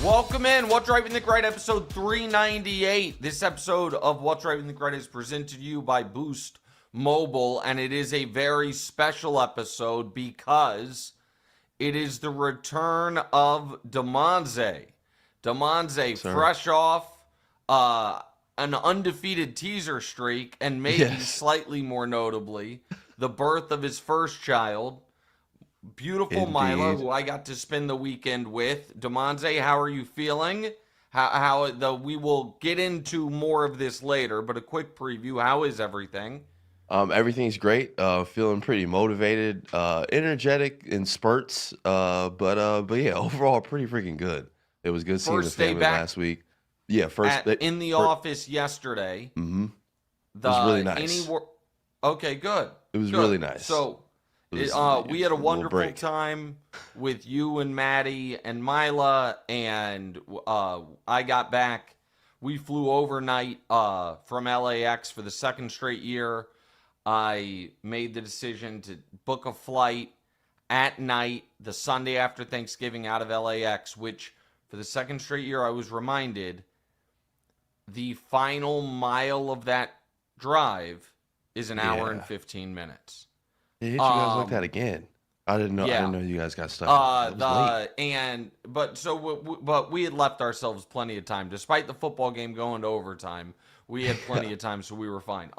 Welcome in. What's Right with Nick Wright, episode 398. This episode of What's Right with Nick Wright is presented to you by Boost Mobile, and it is a very special episode because it is the return of Damonza. Damonza, fresh off an undefeated teaser streak, and maybe slightly more notably, the birth of his first child. Beautiful Mila, who I got to spend the weekend with. Damonza, how are you feeling? We will get into more of this later, but a quick preview. How is everything? Everything's great. Feeling pretty motivated, energetic in spurts. But yeah, overall pretty freaking good. It was good seeing the family last week. Yeah, in the office yesterday. Mm-hmm. It was really nice. Okay, good. It was really nice. So we had a wonderful time with you and Maddie and Mila, and I got back. We flew overnight from LAX for the second straight year. I made the decision to book a flight at night the Sunday after Thanksgiving out of LAX, which for the second straight year I was reminded the final mile of that drive is an hour and 15 minutes. They hit you guys like that again. I didn't know. I didn't know you guys got stuck. But we had left ourselves plenty of time, despite the football game going to overtime. We had plenty of time, so we were fine.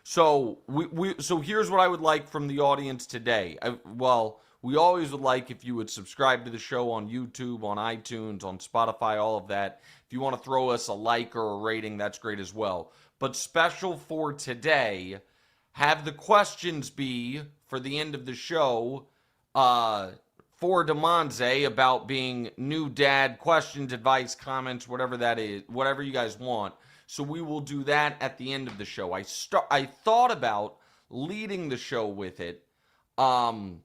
So here's what I would like from the audience today. We always would like if you would subscribe to the show on YouTube, on iTunes, on Spotify, all of that. If you want to throw us a like or a rating, that's great as well. But special for today, have the questions be for the end of the show for Damonza about being new dad, questions, advice, comments, whatever that is, whatever you guys want. So we will do that at the end of the show. I thought about leading the show with it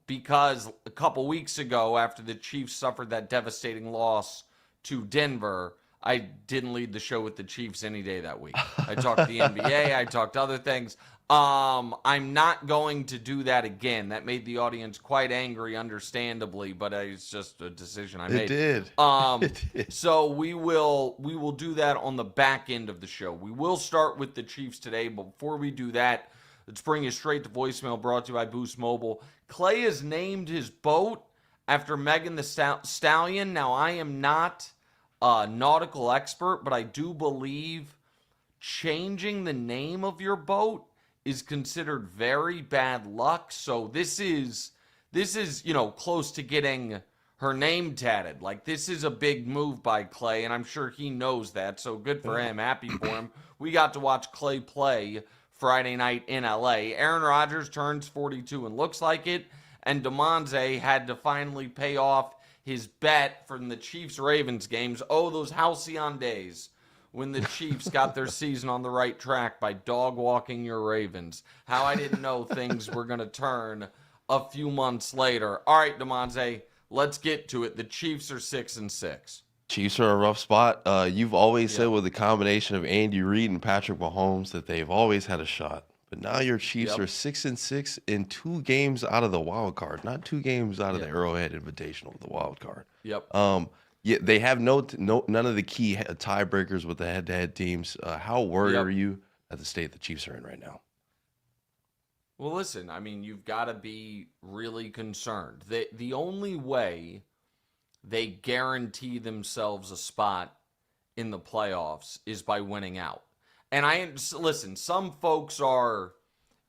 because a couple weeks ago, after the Chiefs suffered that devastating loss to Denver, I didn't lead the show with the Chiefs any day that week. I talked the NBA. I talked other things. I'm not going to do that again. That made the audience quite angry, understandably, but it's just a decision I made. It did. So we will do that on the back end of the show. We will start with the Chiefs today, but before we do that, let's bring you straight to voicemail brought to you by Boost Mobile. Clay has named his boat after Megan the Stallion. Now, I am not a nautical expert, but I do believe changing the name of your boat is considered very bad luck. So this is close to getting her name tatted. Like, this is a big move by Clay, and I'm sure he knows that. So good for him. Happy for him. We got to watch Clay play Friday night in LA. Aaron Rodgers turns 42 and looks like it, and Damonza had to finally pay off his bet from the Chiefs-Ravens games. Oh, those halcyon days when the Chiefs got their season on the right track by dog-walking your Ravens. How I didn't know things were going to turn a few months later. All right, Damonza, let's get to it. The Chiefs are 6-6. Chiefs are a rough spot. You've always said with the combination of Andy Reid and Patrick Mahomes that they've always had a shot. But now your Chiefs are 6-6 in 2 games out of the wild card, not 2 games out of the Arrowhead Invitational, the wild card. They have none of the key tiebreakers with the head-to-head teams. How worried are you at the state the Chiefs are in right now? Well, listen, I mean, you've got to be really concerned. The only way they guarantee themselves a spot in the playoffs is by winning out. And listen, some folks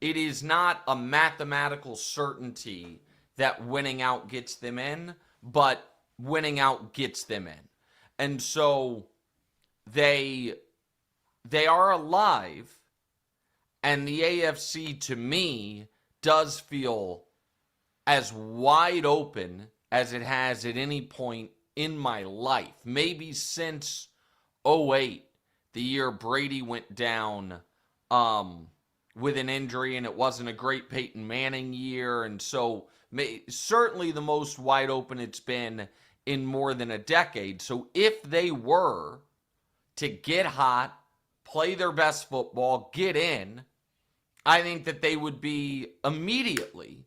it is not a mathematical certainty that winning out gets them in, but winning out gets them in. And so they are alive, and the AFC, to me, does feel as wide open as it has at any point in my life. Maybe since 2008, the year Brady went down with an injury, and it wasn't a great Peyton Manning year. And so certainly the most wide open it's been in more than a decade. So if they were to get hot, play their best football, get in, I think that they would be immediately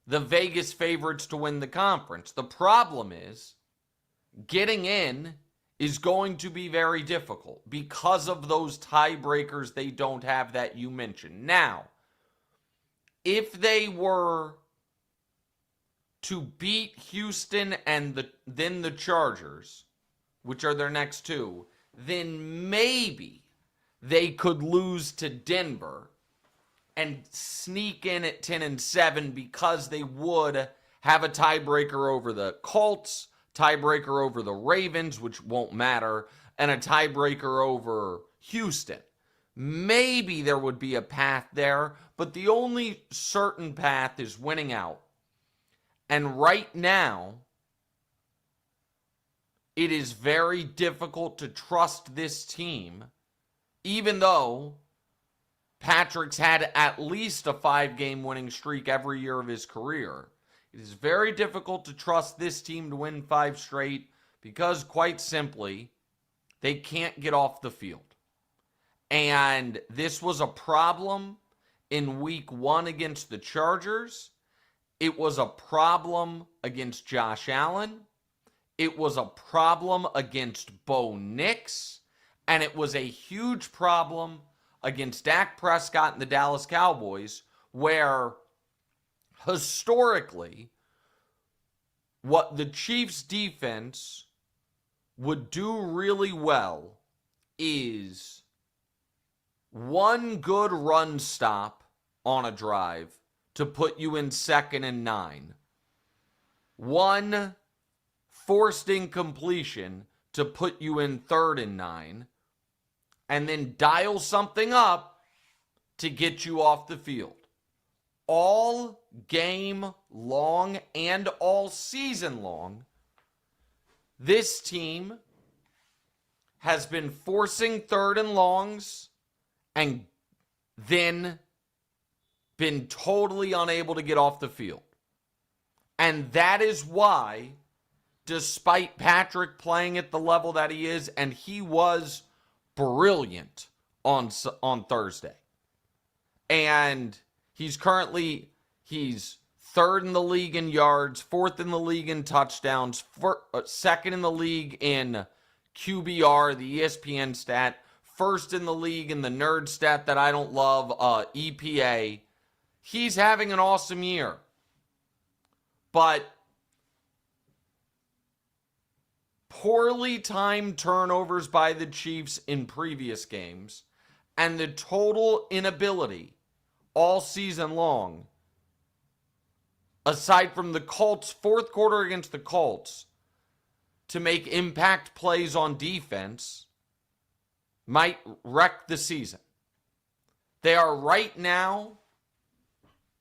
the Vegas favorites to win the conference. The problem is getting in is going to be very difficult because of those tiebreakers they don't have that you mentioned. Now, if they were to beat Houston and then the Chargers, which are their next two, then maybe they could lose to Denver and sneak in at 10-7 because they would have a tiebreaker over the Colts, tiebreaker over the Ravens, which won't matter, and a tiebreaker over Houston. Maybe there would be a path there, but the only certain path is winning out. And right now, it is very difficult to trust this team, even though Patrick's had at least a 5-game winning streak every year of his career. It is very difficult to trust this team to win 5 straight because, quite simply, they can't get off the field. And this was a problem in week 1 against the Chargers. It was a problem against Josh Allen. It was a problem against Bo Nix. And it was a huge problem against Dak Prescott and the Dallas Cowboys, where historically, what the Chiefs' defense would do really well is one good run stop on a drive to put you in 2nd and 9. One forced incompletion to put you in 3rd and 9. And then dial something up to get you off the field. All game long and all season long, this team has been forcing 3rd and longs and then been totally unable to get off the field. And that is why, despite Patrick playing at the level that he is, and he was brilliant on Thursday. And he's 3rd in the league in yards, 4th in the league in touchdowns, 2nd in the league in QBR, the ESPN stat, 1st in the league in the nerd stat that I don't love, EPA. He's having an awesome year. But poorly timed turnovers by the Chiefs in previous games, and the total inability all season long, aside from the Colts, 4th quarter against the Colts, to make impact plays on defense, might wreck the season. They are right now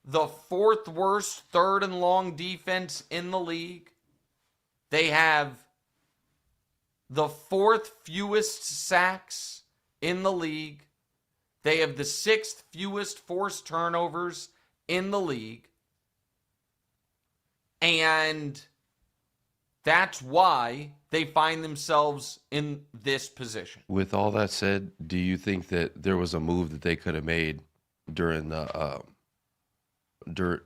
the 4th worst 3rd and long defense in the league. They have the 4th fewest sacks in the league. They have the 6th fewest forced turnovers in the league. And that's why they find themselves in this position. With all that said, do you think that there was a move that they could have made during the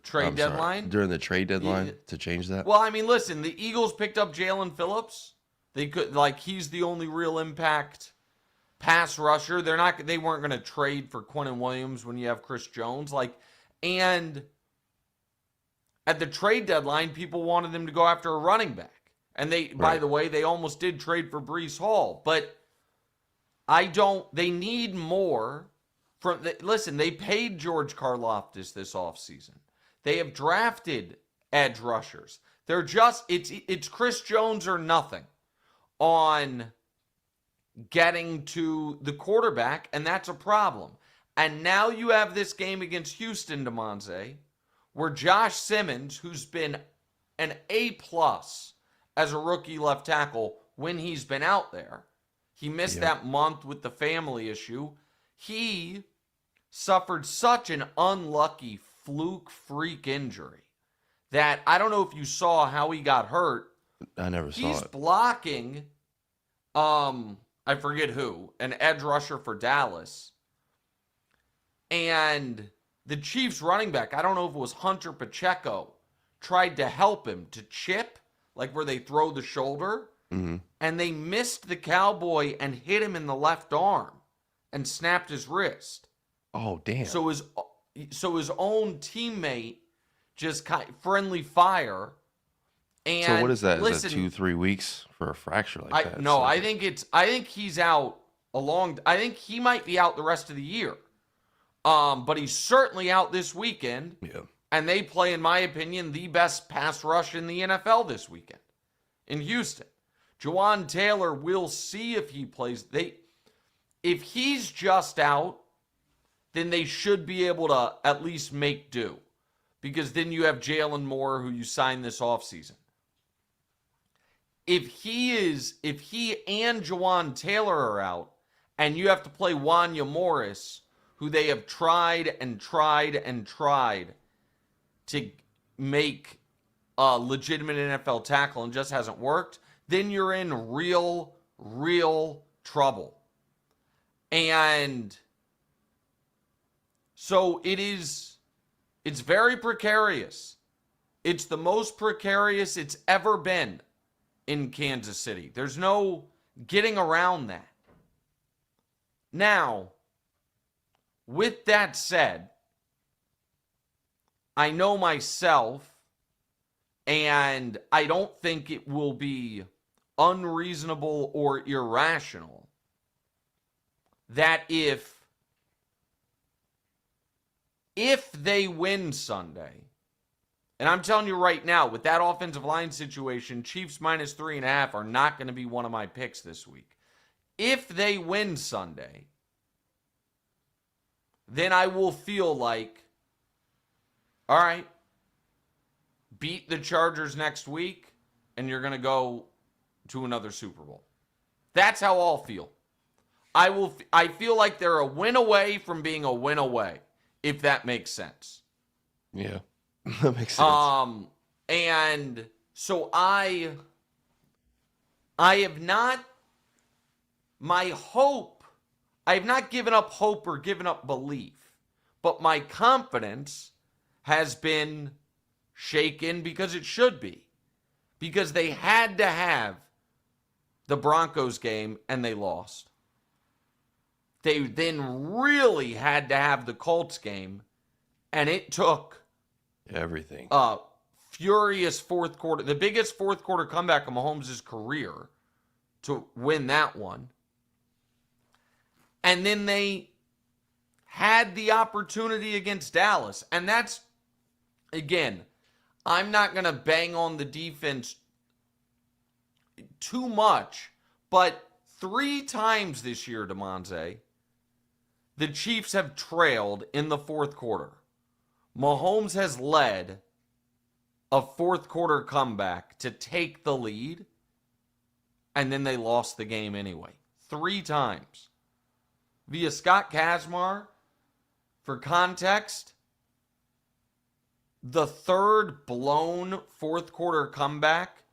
trade deadline? During the trade deadline to change that? Well, I mean, listen, the Eagles picked up Jalen Phillips. They could, he's the only real impact pass rusher. They weren't going to trade for Quinnen Williams when you have Chris Jones. And at the trade deadline, people wanted them to go after a running back. And by the way, they almost did trade for Breece Hall. But they need more listen, they paid George Karlaftis this offseason. They have drafted edge rushers. They're just, it's Chris Jones or nothing on getting to the quarterback, and that's a problem. And now you have this game against Houston, Damonza, where Josh Simmons, who's been an A+ as a rookie left tackle when he's been out there, he missed that month with the family issue. He suffered such an unlucky fluke freak injury that I don't know if you saw how he got hurt. I never saw it. He's blocking, I forget who, an edge rusher for Dallas. And the Chiefs running back, I don't know if it was Hunter Pacheco, tried to help him to chip, where they throw the shoulder. and they missed the Cowboy and hit him in the left arm and snapped his wrist. Oh, damn. So his own teammate just friendly fire. And so what is that? Listen, is that 2-3 weeks for a fracture like that? No, I think he's out I think he might be out the rest of the year. But he's certainly out this weekend. Yeah. And they play, in my opinion, the best pass rush in the NFL this weekend in Houston. Jawan Taylor, we'll see if he plays. If he's just out, then they should be able to at least make do. Because then you have Jalen Moore, who you signed this offseason. If he and Jawan Taylor are out, and you have to play Wanya Morris, who they have tried and tried and tried to make a legitimate NFL tackle and just hasn't worked, then you're in real, real trouble. And so it's very precarious. It's the most precarious it's ever been in Kansas City. There's no getting around that. Now, with that said, I know myself, and I don't think it will be unreasonable or irrational that if they win Sunday, and I'm telling you right now, with that offensive line situation, Chiefs minus 3.5 are not going to be one of my picks this week. If they win Sunday, then I will feel like, all right, beat the Chargers next week, and you're going to go to another Super Bowl. That's how I'll feel. I feel like they're a win away from being a win away, if that makes sense. Yeah, that makes sense. And so I have not, my hope, I have not given up hope or given up belief, but my confidence has been shaken because it should be. Because they had to have the Broncos game and they lost. They then really had to have the Colts game, and it took everything. Furious fourth quarter, the biggest fourth quarter comeback of Mahomes' career to win that one. And then they had the opportunity against Dallas. And that's, again, I'm not going to bang on the defense too much, but 3 times this year, Damonza, the Chiefs have trailed in the fourth quarter. Mahomes has led a fourth quarter comeback to take the lead, and then they lost the game anyway. 3 times. Via Scott Kazmar, for context, the third blown fourth quarter comeback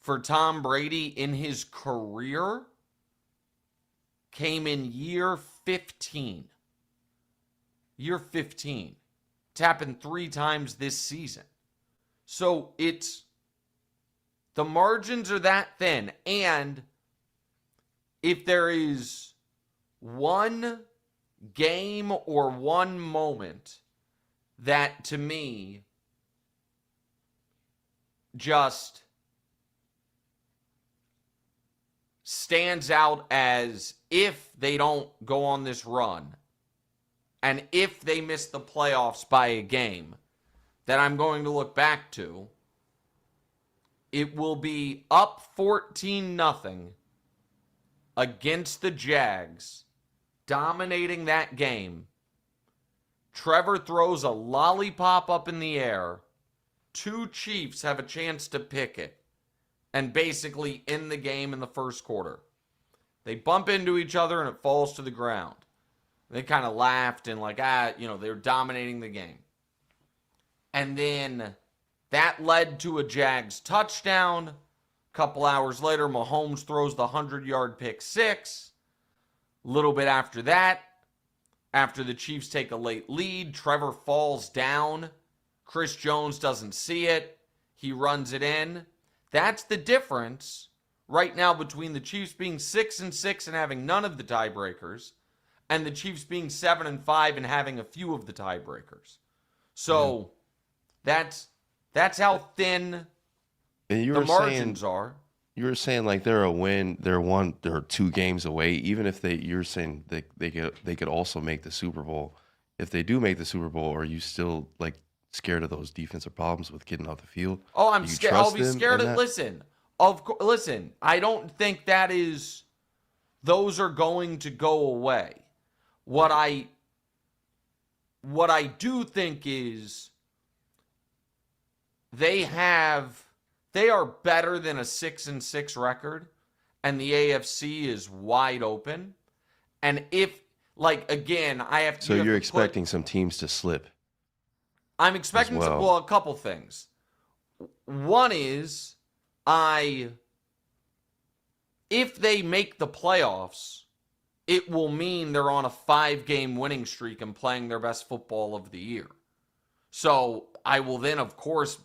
for Tom Brady in his career came in year 15. Year 15. It's happened 3 times this season. So the margins are that thin. And if there is one game or one moment that to me just stands out as if they don't go on this run and if they miss the playoffs by a game that I'm going to look back to, it will be up 14-0 against the Jags, dominating that game. Trevor throws a lollipop up in the air. 2 Chiefs have a chance to pick it and basically end the game in the first quarter. They bump into each other and it falls to the ground. They kind of laughed and they're dominating the game. And then that led to a Jags touchdown. A couple hours later, Mahomes throws the 100-yard pick 6. A little bit after that, after the Chiefs take a late lead, Trevor falls down. Chris Jones doesn't see it. He runs it in. That's the difference right now between the Chiefs being 6-6 and having none of the tiebreakers, and the Chiefs being 7-5 and having a few of the tiebreakers. So that's how thin the margins are. You were saying like they're they're 2 games away. Even if you're saying they could also make the Super Bowl. If they do make the Super Bowl, are you still like scared of those defensive problems with getting off the field? Oh, I'm scared. I'll be scared of. Listen. I don't think those are going to go away. What I do think is they are better than a 6-6 record, and the AFC is wide open. And if, like, again, I have to. So you're expecting some teams to slip. I'm expecting a couple things. One is if they make the playoffs, it will mean they're on a 5-game winning streak and playing their best football of the year. So I will then, of course,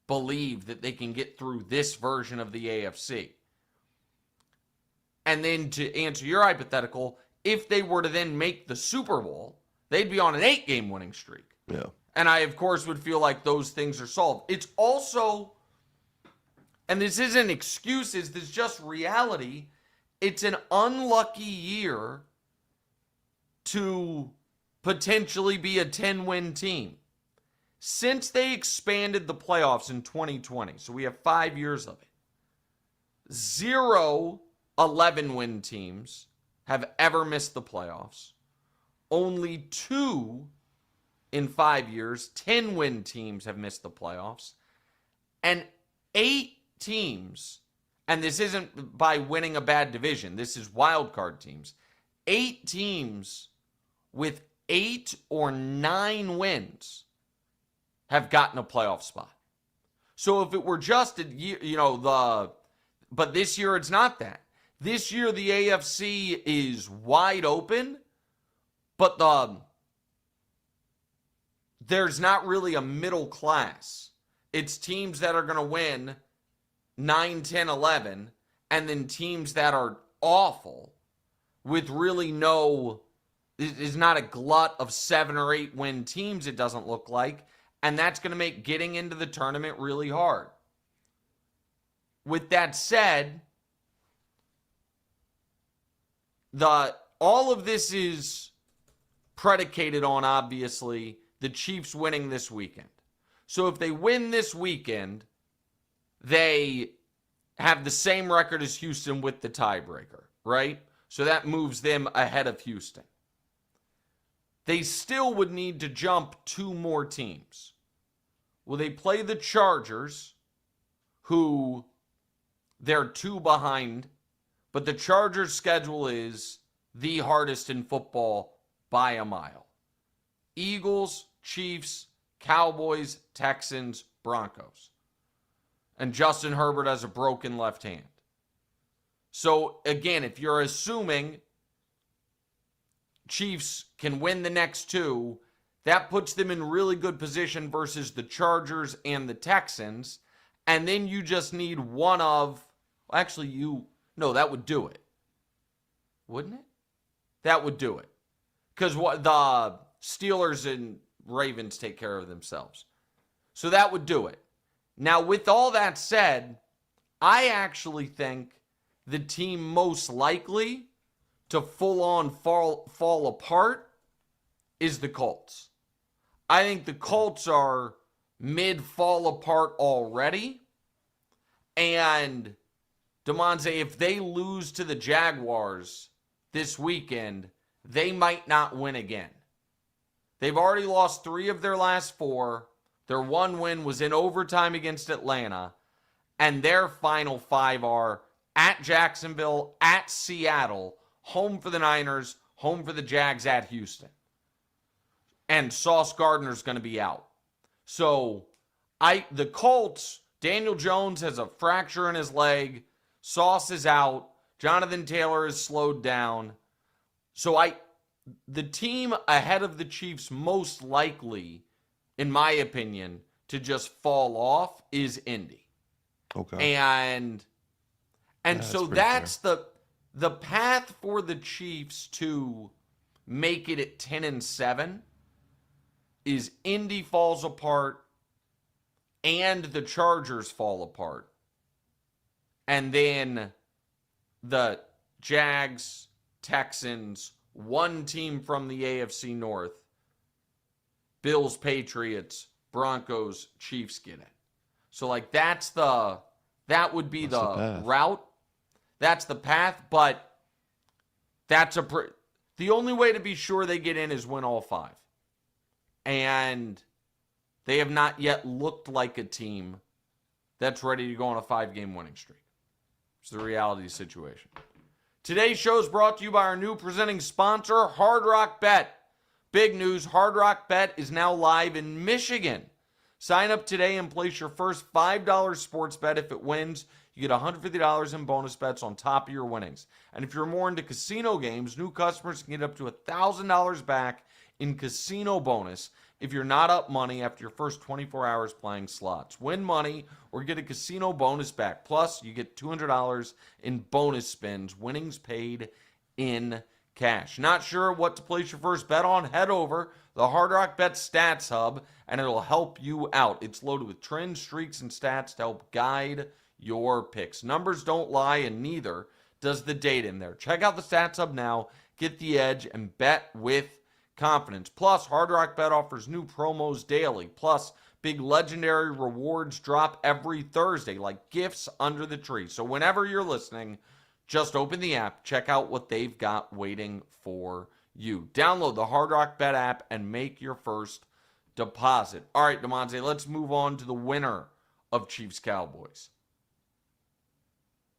believe that they can get through this version of the AFC. And then to answer your hypothetical, if they were to then make the Super Bowl, they'd be on an 8-game winning streak. Yeah. And I, of course, would feel like those things are solved. It's also, and this isn't excuses, this is just reality, it's an unlucky year to potentially be a 10-win team. Since they expanded the playoffs in 2020, so we have 5 years of it, 0 11-win teams have ever missed the playoffs. Only 2 in 5 years, 10-win teams have missed the playoffs. And 8 teams, and this isn't by winning a bad division, this is wild card teams. 8 teams with 8 or 9 wins have gotten a playoff spot. So if it were just but this year it's not that. This year the AFC is wide open, but there's not really a middle class. It's teams that are going to win 9, 10, 11, and then teams that are awful with really is not a glut of 7 or 8 win teams, it doesn't look like. And that's going to make getting into the tournament really hard. With that said, all of this is predicated on, obviously, the Chiefs winning this weekend. So if they win this weekend, they have the same record as Houston with the tiebreaker, right? So that moves them ahead of Houston. They still would need to jump 2 more teams. Well, they play the Chargers, who they're 2 behind, but the Chargers' schedule is the hardest in football by a mile. Eagles, Chiefs, Cowboys, Texans, Broncos. And Justin Herbert has a broken left hand. So, again, if you're assuming Chiefs can win the next 2, that puts them in really good position versus the Chargers and the Texans. And then you just need one of... that would do it. Wouldn't it? That would do it. Because the Steelers and Ravens take care of themselves. So that would do it. Now, with all that said, I actually think the team most likely to full-on fall apart is the Colts. I think the Colts are mid-fall apart already. And, Damonza, if they lose to the Jaguars this weekend, they might not win again. They've already lost 3 of their last 4. Their one win was in overtime against Atlanta. And their final 5 are at Jacksonville, at Seattle, home for the Niners, home for the Jags, at Houston. And Sauce Gardner's going to be out. So, the Colts, Daniel Jones has a fracture in his leg. Sauce is out. Jonathan Taylor is slowed down. So, the team ahead of the Chiefs most likely, in my opinion, to just fall off is Indy. Okay. And so that's the path for the Chiefs to make it at 10-7 is Indy falls apart and the Chargers fall apart. And then the Jags, Texans, one team from the AFC North, Bills, Patriots, Broncos, Chiefs get it. So like that would be the route. That's the path, but the only way to be sure they get in is win all 5. And they have not yet looked like a team that's ready to go on a 5-game winning streak. It's the reality situation. Today's show is brought to you by our new presenting sponsor, Hard Rock Bet. Big news, Hard Rock Bet is now live in Michigan. Sign up today and place your first $5 sports bet. If it wins, you get $150 in bonus bets on top of your winnings. And if you're more into casino games, new customers can get up to $1,000 back in casino bonus if you're not up money after your first 24 hours playing slots. Win money or get a casino bonus back. Plus, you get $200 in bonus spins, winnings paid in cash. Not sure what to place your first bet on? Head over the Hard Rock Bet Stats Hub, and it'll help you out. It's loaded with trends, streaks, and stats to help guide your picks. Numbers don't lie, and neither does the data in there. Check out the Stats Hub now. Get the edge and bet with confidence. Plus, Hard Rock Bet offers new promos daily. Plus, big legendary rewards drop every Thursday, like gifts under the tree. So whenever you're listening, just open the app, check out what they've got waiting for you. Download the Hard Rock Bet app and make your first deposit. All right, Damonza, let's move on to the winner of Chiefs-Cowboys.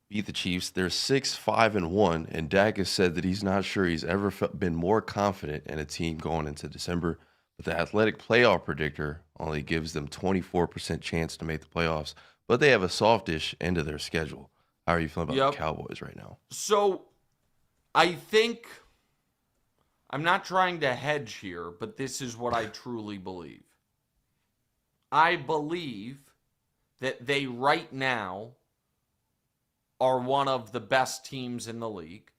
Beat the Chiefs. They're 6-5-1, and Dak has said that he's not sure he's ever been more confident in a team going into December. But the athletic playoff predictor only gives them 24% chance to make the playoffs, but they have a softish end of their schedule. How are you feeling about the Cowboys right now? So, I think, I'm not trying to hedge here, but this is what I truly believe. I believe that they right now are one of the best teams in the league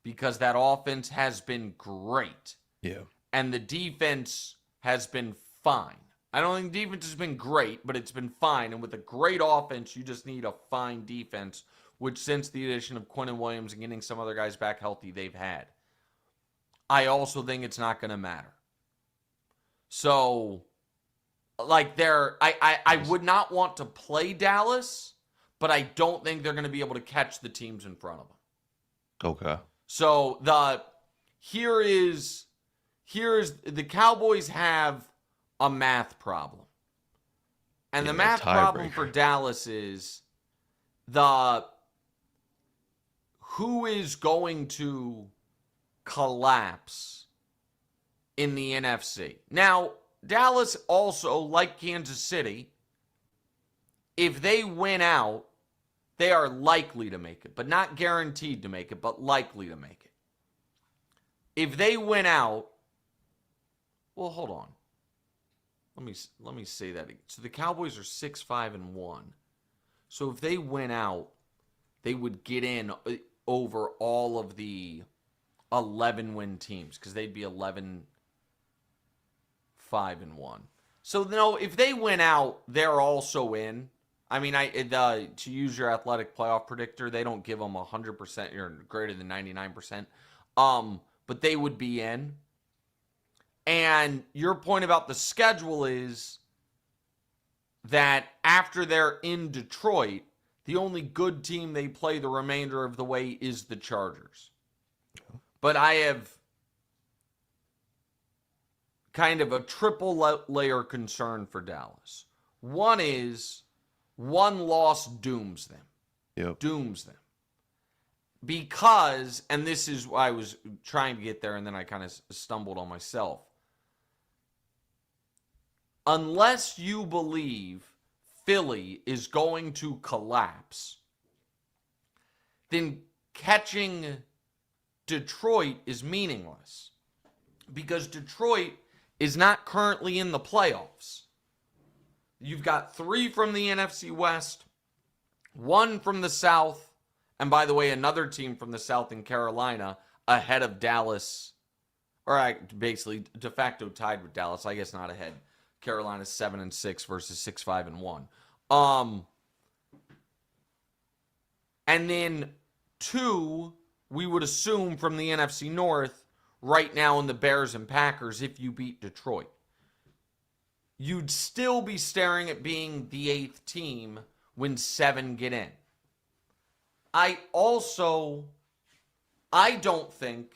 because that offense has been great. Yeah. And the defense has been fine. I don't think defense has been great, but it's been fine. And with a great offense, you just need a fine defense, which since the addition of Quinnen Williams and getting some other guys back healthy, they've had. I also think it's not going to matter. So, like, I would not want to play Dallas, but I don't think they're going to be able to catch the teams in front of them. Okay. So, here's the Cowboys have a math problem. And the math problem for Dallas is who is going to collapse in the NFC. Now, Dallas also, like Kansas City, if they win out, they are likely to make it, but not guaranteed to make it, but likely to make it. If they win out, well, hold on. Let me say that again. So the Cowboys are 6-5-1. So if they win out, they would get in over all of the 11-win teams because they'd be 11-5-1. So no, if they win out, they're also in. I mean, to use your athletic playoff predictor, they don't give them 100% or greater than 99%. But they would be in. And your point about the schedule is that after they're in Detroit, the only good team they play the remainder of the way is the Chargers. But I have kind of a triple layer concern for Dallas. One is one loss dooms them. Yep. Dooms them. Because, and this is why I was trying to get there and then I kind of stumbled on myself. Unless you believe Philly is going to collapse, then catching Detroit is meaningless. Because Detroit is not currently in the playoffs. You've got 3 from the NFC West one from the South, and by the way, another team from the South in Carolina ahead of Dallas, or basically de facto tied with Dallas. I guess not ahead. Carolina's 7-6 versus 6-5-1. And then 2, we would assume from the NFC North right now in the Bears and Packers if you beat Detroit. You'd still be staring at being the 8th team when 7 get in. I don't think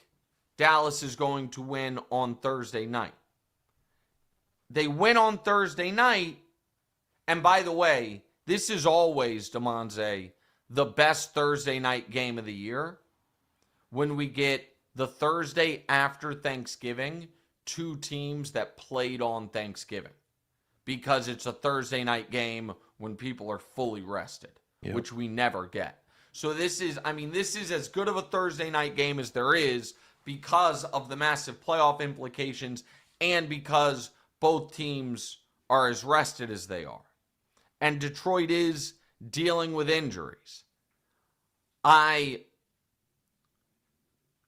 Dallas is going to win on Thursday night. They win on Thursday night, and by the way, this is always, Damonza, the best Thursday night game of the year when we get the Thursday after Thanksgiving, 2 teams that played on Thanksgiving. Because it's a Thursday night game when people are fully rested, which we never get. So this is as good of a Thursday night game as there is because of the massive playoff implications and because both teams are as rested as they are. And Detroit is dealing with injuries.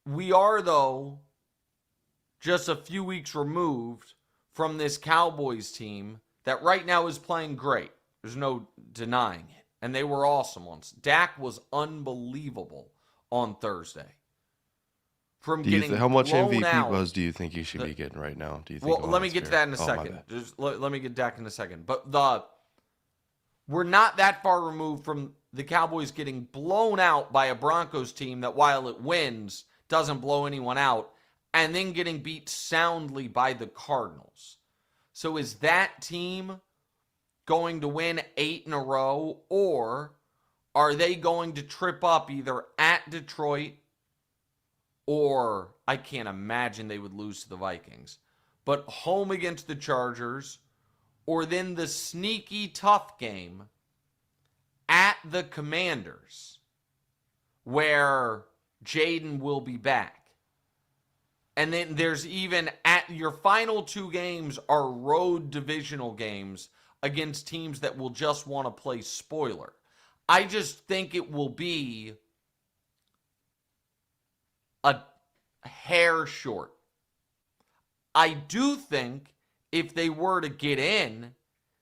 We are, though, just a few weeks removed from this Cowboys team that right now is playing great. There's no denying it. And they were awesome once. Dak was unbelievable on Thursday. How much MVP buzz do you think he should be getting right now? Do you think? Well, let me get to that in a second. Just let me get Dak in a second. But we're not that far removed from the Cowboys getting blown out by a Broncos team that, while it wins, doesn't blow anyone out, and then getting beat soundly by the Cardinals. So is that team going to win 8 in a row, or are they going to trip up either at Detroit, or I can't imagine they would lose to the Vikings, but home against the Chargers, or then the sneaky tough game at the Commanders, where Jaden will be back. And then there's even at your final 2 games are road divisional games against teams that will just want to play spoiler. I just think it will be a hair short. I do think if they were to get in,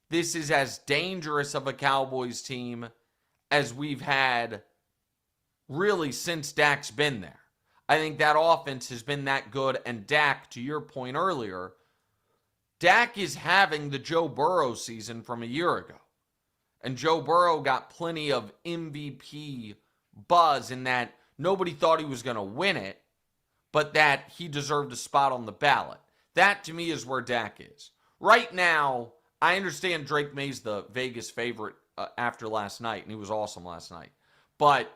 this is as dangerous of a Cowboys team as we've had really since Dak's been there. I think that offense has been that good, and Dak, to your point earlier, Dak is having the Joe Burrow season from a year ago. And Joe Burrow got plenty of MVP buzz in that nobody thought he was going to win it, but that he deserved a spot on the ballot. That, to me, is where Dak is. Right now, I understand Drake May's the Vegas favorite after last night, and he was awesome last night. But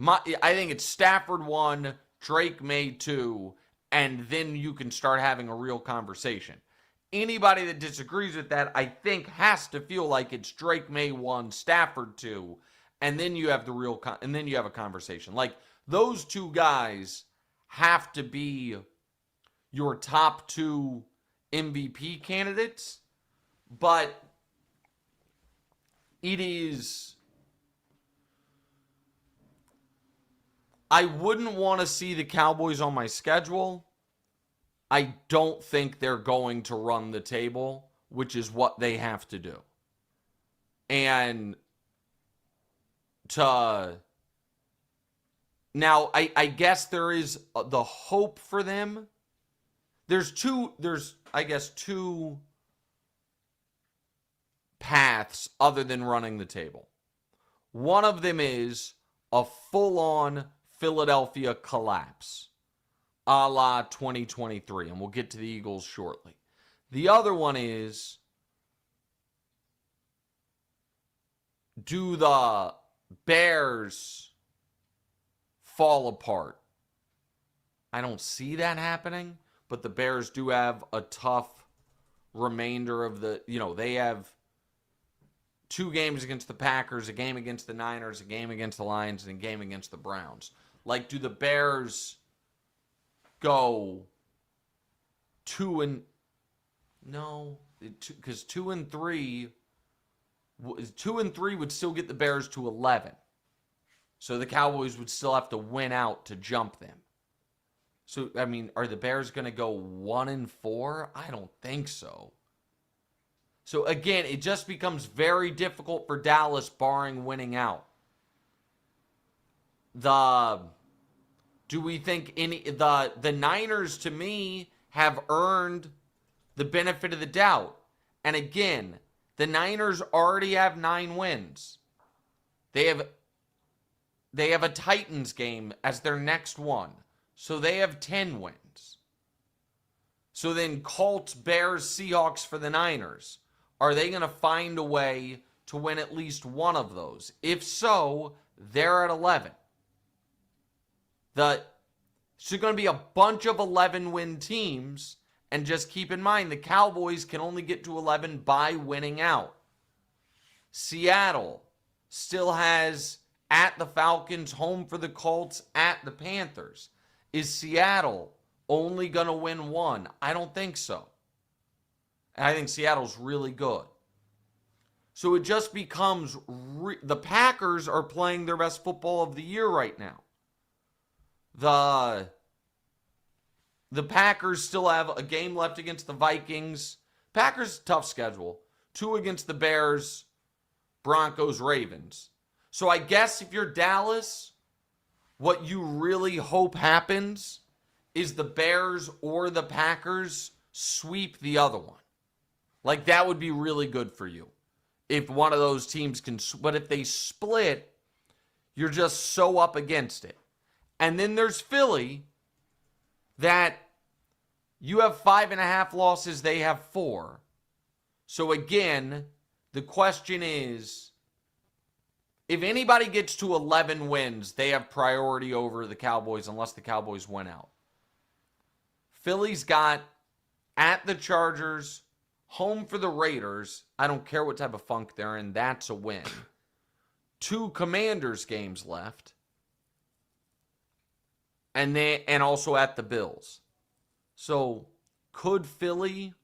I think it's Stafford 1, Drake May 2, and then you can start having a real conversation. Anybody that disagrees with that, I think, has to feel like it's Drake May 1, Stafford 2, and then you have and then you have a conversation. Like, those 2 guys have to be your top 2 MVP candidates, but it is... I wouldn't want to see the Cowboys on my schedule. I don't think they're going to run the table, which is what they have to do. And now, I guess there is the hope for them. There's two paths other than running the table. One of them is a full-on Philadelphia collapse, a la 2023, and we'll get to the Eagles shortly. The other one is, do the Bears fall apart? I don't see that happening, but the Bears do have a tough remainder of they have 2 games against the Packers, a game against the Niners, a game against the Lions, and a game against the Browns. Like, do the Bears go 2 and... No, because 2 and 3 2 and 3 would still get the Bears to 11. So the Cowboys would still have to win out to jump them. So, I mean, are the Bears going to go 1 and 4? I don't think so. So, again, it just becomes very difficult for Dallas barring winning out. Do we think the Niners, to me, have earned the benefit of the doubt? And again, the Niners already have 9 wins. They have a Titans game as their next one. So they have 10 wins. So then Colts, Bears, Seahawks for the Niners. Are they going to find a way to win at least one of those? If so, they're at 11. There's going to be a bunch of 11-win teams. And just keep in mind, the Cowboys can only get to 11 by winning out. Seattle still has at the Falcons, home for the Colts, at the Panthers. Is Seattle only going to win 1? I don't think so. And I think Seattle's really good. So it just becomes, the Packers are playing their best football of the year right now. The Packers still have a game left against the Vikings. Packers, tough schedule. 2 against the Bears, Broncos, Ravens. So I guess if you're Dallas, what you really hope happens is the Bears or the Packers sweep the other one. Like, that would be really good for you if one of those teams can. But if they split, you're just so up against it. And then there's Philly, that you have 5.5 losses, they have 4. So again, the question is, if anybody gets to 11 wins, they have priority over the Cowboys unless the Cowboys win out. Philly's got at the Chargers, home for the Raiders. I don't care what type of funk they're in, that's a win. 2 Commanders games left. And also at the Bills. So could Philly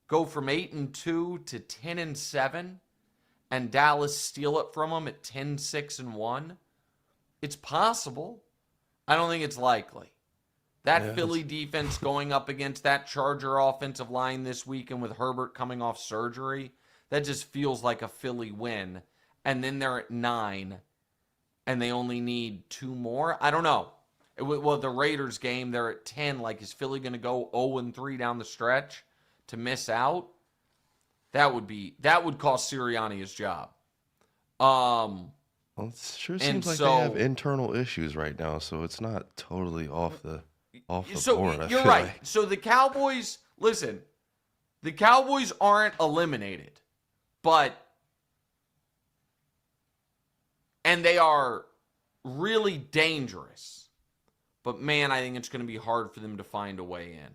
go from 8-2 to 10-7 and Dallas steal it from them at 10-6-1? It's possible. I don't think it's likely. That Philly defense going up against that Charger offensive line this weekend with Herbert coming off surgery, that just feels like a Philly win. And then they're at 9 and they only need 2 more. I don't know. Well, the Raiders game, they're at 10. Like, is Philly going to go 0-3 down the stretch to miss out? That would cost Sirianni his job. Well, it sure seems like they have internal issues right now, so it's not totally off the board. You're right. Like. So the Cowboys, listen, the Cowboys aren't eliminated, and they are really dangerous. But, man, I think it's going to be hard for them to find a way in.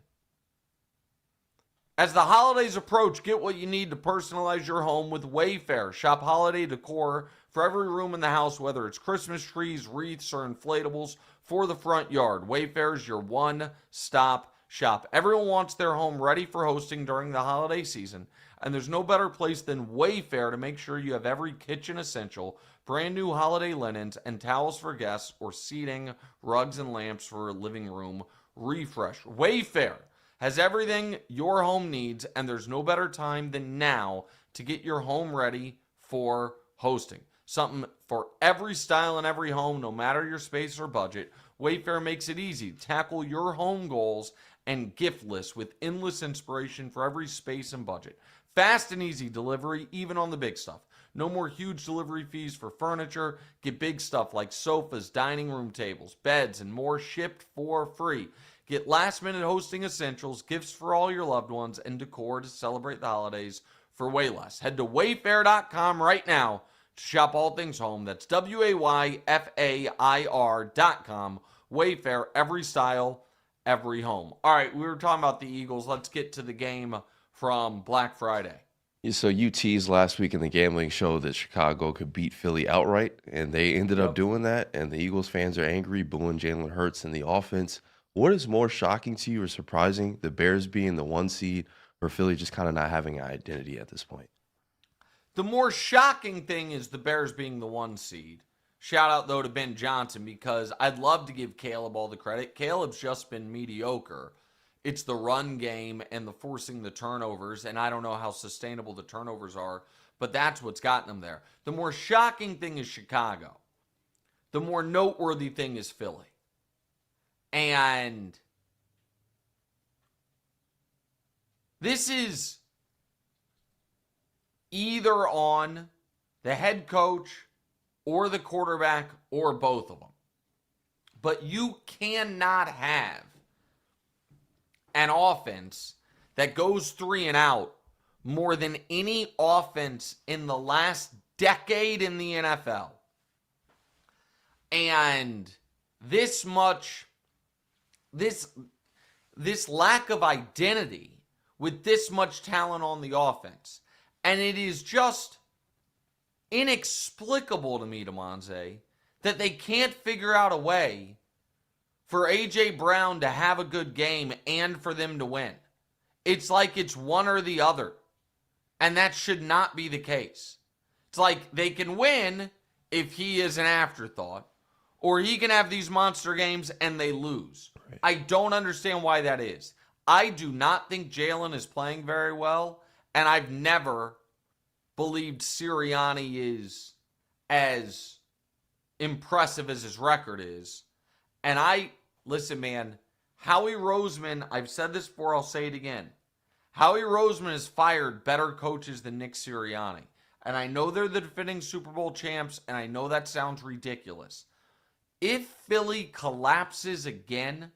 As the holidays approach, get what you need to personalize your home with Wayfair. Shop holiday decor for every room in the house, whether it's Christmas trees, wreaths, or inflatables for the front yard. Wayfair is your one-stop shop. Everyone wants their home ready for hosting during the holiday season, and there's no better place than Wayfair to make sure you have every kitchen essential, brand new holiday linens and towels for guests, or seating, rugs, and lamps for a living room refresh. Wayfair has everything your home needs, and there's no better time than now to get your home ready for hosting. Something for every style and every home, no matter your space or budget. Wayfair makes it easy to tackle your home goals and gift lists with endless inspiration for every space and budget. Fast and easy delivery, even on the big stuff. No more huge delivery fees for furniture. Get big stuff like sofas, dining room tables, beds, and more shipped for free. Get last-minute hosting essentials, gifts for all your loved ones, and decor to celebrate the holidays for way less. Head to wayfair.com right now to shop all things home. That's WAYFAIR.com. Wayfair, every style, every home. All right, we were talking about the Eagles. Let's get to the game from Black Friday. So you teased last week in the gambling show that Chicago could beat Philly outright, and they ended up doing that, and the Eagles fans are angry, booing Jalen Hurts and the offense. What is more shocking to you or surprising, the Bears being the 1 seed or Philly just kind of not having an identity at this point? The more shocking thing is the Bears being the 1 seed. Shout out, though, to Ben Johnson, because I'd love to give Caleb all the credit. Caleb's just been mediocre. It's the run game and the forcing the turnovers, and I don't know how sustainable the turnovers are, but that's what's gotten them there. The more shocking thing is Chicago. The more noteworthy thing is Philly. And this is either on the head coach or the quarterback or both of them. But you cannot have an offense that goes 3 and out more than any offense in the last decade in the NFL. And this lack of identity with this much talent on the offense. And it is just inexplicable to me, Damonza, that they can't figure out a way for A.J. Brown to have a good game and for them to win. It's like it's one or the other. And that should not be the case. It's like they can win if he is an afterthought, or he can have these monster games and they lose. Right. I don't understand why that is. I do not think Jalen is playing very well, and I've never believed Sirianni is as impressive as his record is. And listen, man, Howie Roseman, I've said this before, I'll say it again. Howie Roseman has fired better coaches than Nick Sirianni. And I know they're the defending Super Bowl champs, and I know that sounds ridiculous. If Philly collapses again,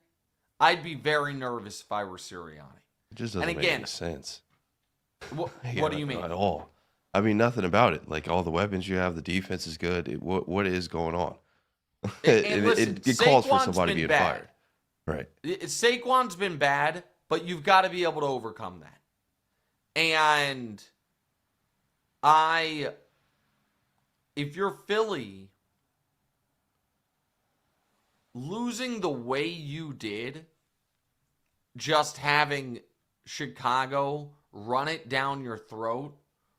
I'd be very nervous if I were Sirianni. It just doesn't make any sense. What do you mean? Not at all. I mean, nothing about it. Like, all the weapons you have, the defense is good. What is going on? It calls for somebody being fired. Right. Saquon's been bad, but you've got to be able to overcome that. And if you're Philly, losing the way you did, just having Chicago run it down your throat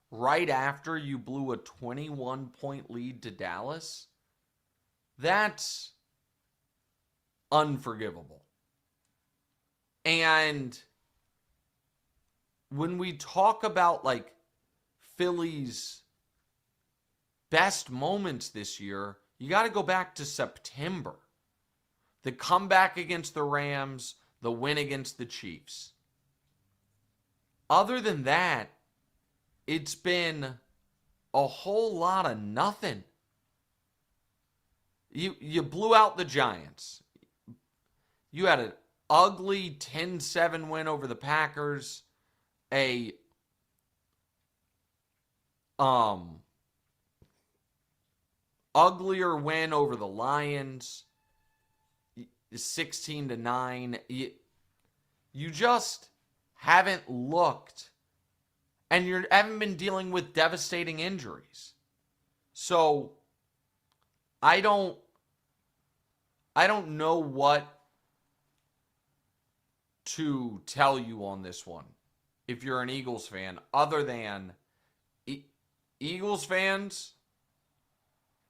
right after you blew a 21-point lead to Dallas, that's unforgivable. And when we talk about like Philly's best moments this year, you got to go back to September. The comeback against the Rams, the win against the Chiefs. Other than that, it's been a whole lot of nothing. You blew out the Giants. You had an ugly 10-7 win over the Packers. A uglier win over the Lions. 16-9. You just haven't looked, and you haven't been dealing with devastating injuries. So I don't know what to tell you on this one if you're an Eagles fan, other than Eagles fans,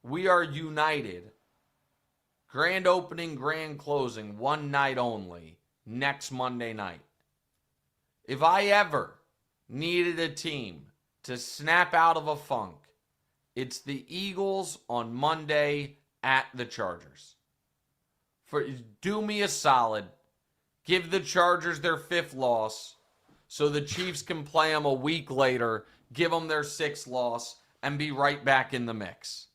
we are united. Grand opening, grand closing, one night only, next Monday night. If I ever needed a team to snap out of a funk, it's the Eagles on Monday at the Chargers. Do me a solid. Give the Chargers their 5th loss so the Chiefs can play them a week later, give them their 6th loss, and be right back in the mix.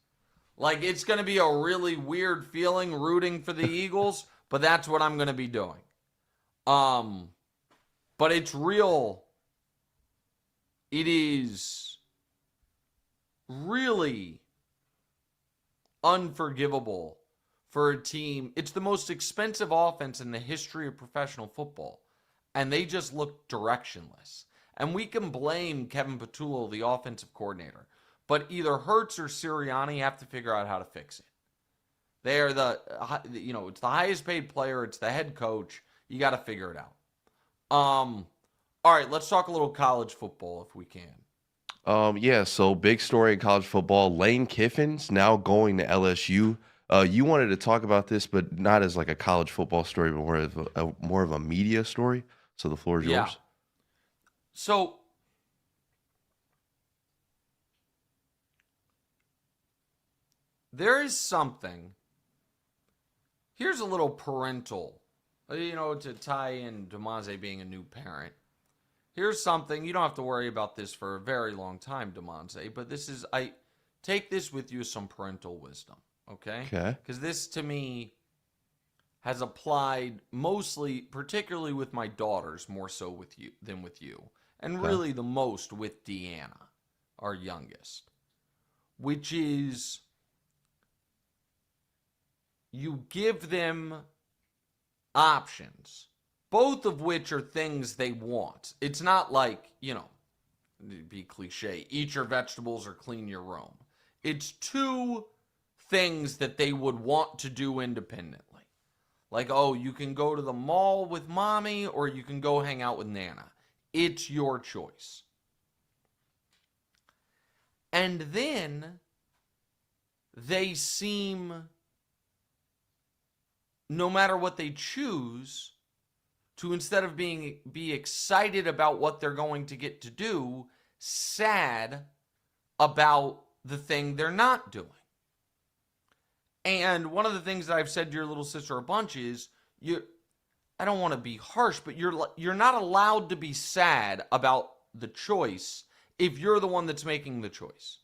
Like, it's going to be a really weird feeling rooting for the Eagles, but that's what I'm going to be doing. But it's real. It is really unforgivable for a team. It's the most expensive offense in the history of professional football, and they just look directionless. And we can blame Kevin Patullo, the offensive coordinator, but either Hurts or Sirianni have to figure out how to fix it. They are it's the highest paid player. It's the head coach. You got to figure it out. All right, let's talk a little college football if we can. Yeah, so big story in college football. Lane Kiffin's now going to LSU. You wanted to talk about this, but not as like a college football story, but more of a media story. So the floor is Yeah. yours. So there is something. Here's a little parental, to tie in Damonza being a new parent. Here's something. You don't have to worry about this for a very long time, Damonza, but I take this with you as some parental wisdom, okay? Okay. Because this, to me, has applied mostly, particularly with my daughters, more so with you than with you. And Okay. really the most with Deanna, our youngest. Which is, you give them options, both of which are things they want. It's not like, to be cliche, eat your vegetables or clean your room. It's two things that they would want to do independently. Like, oh, you can go to the mall with mommy or you can go hang out with Nana. It's your choice. And then they seem, no matter what they choose, to instead of be excited about what they're going to get to do, sad about the thing they're not doing. And one of the things that I've said to your little sister a bunch is, I don't want to be harsh, but you're not allowed to be sad about the choice if you're the one that's making the choice.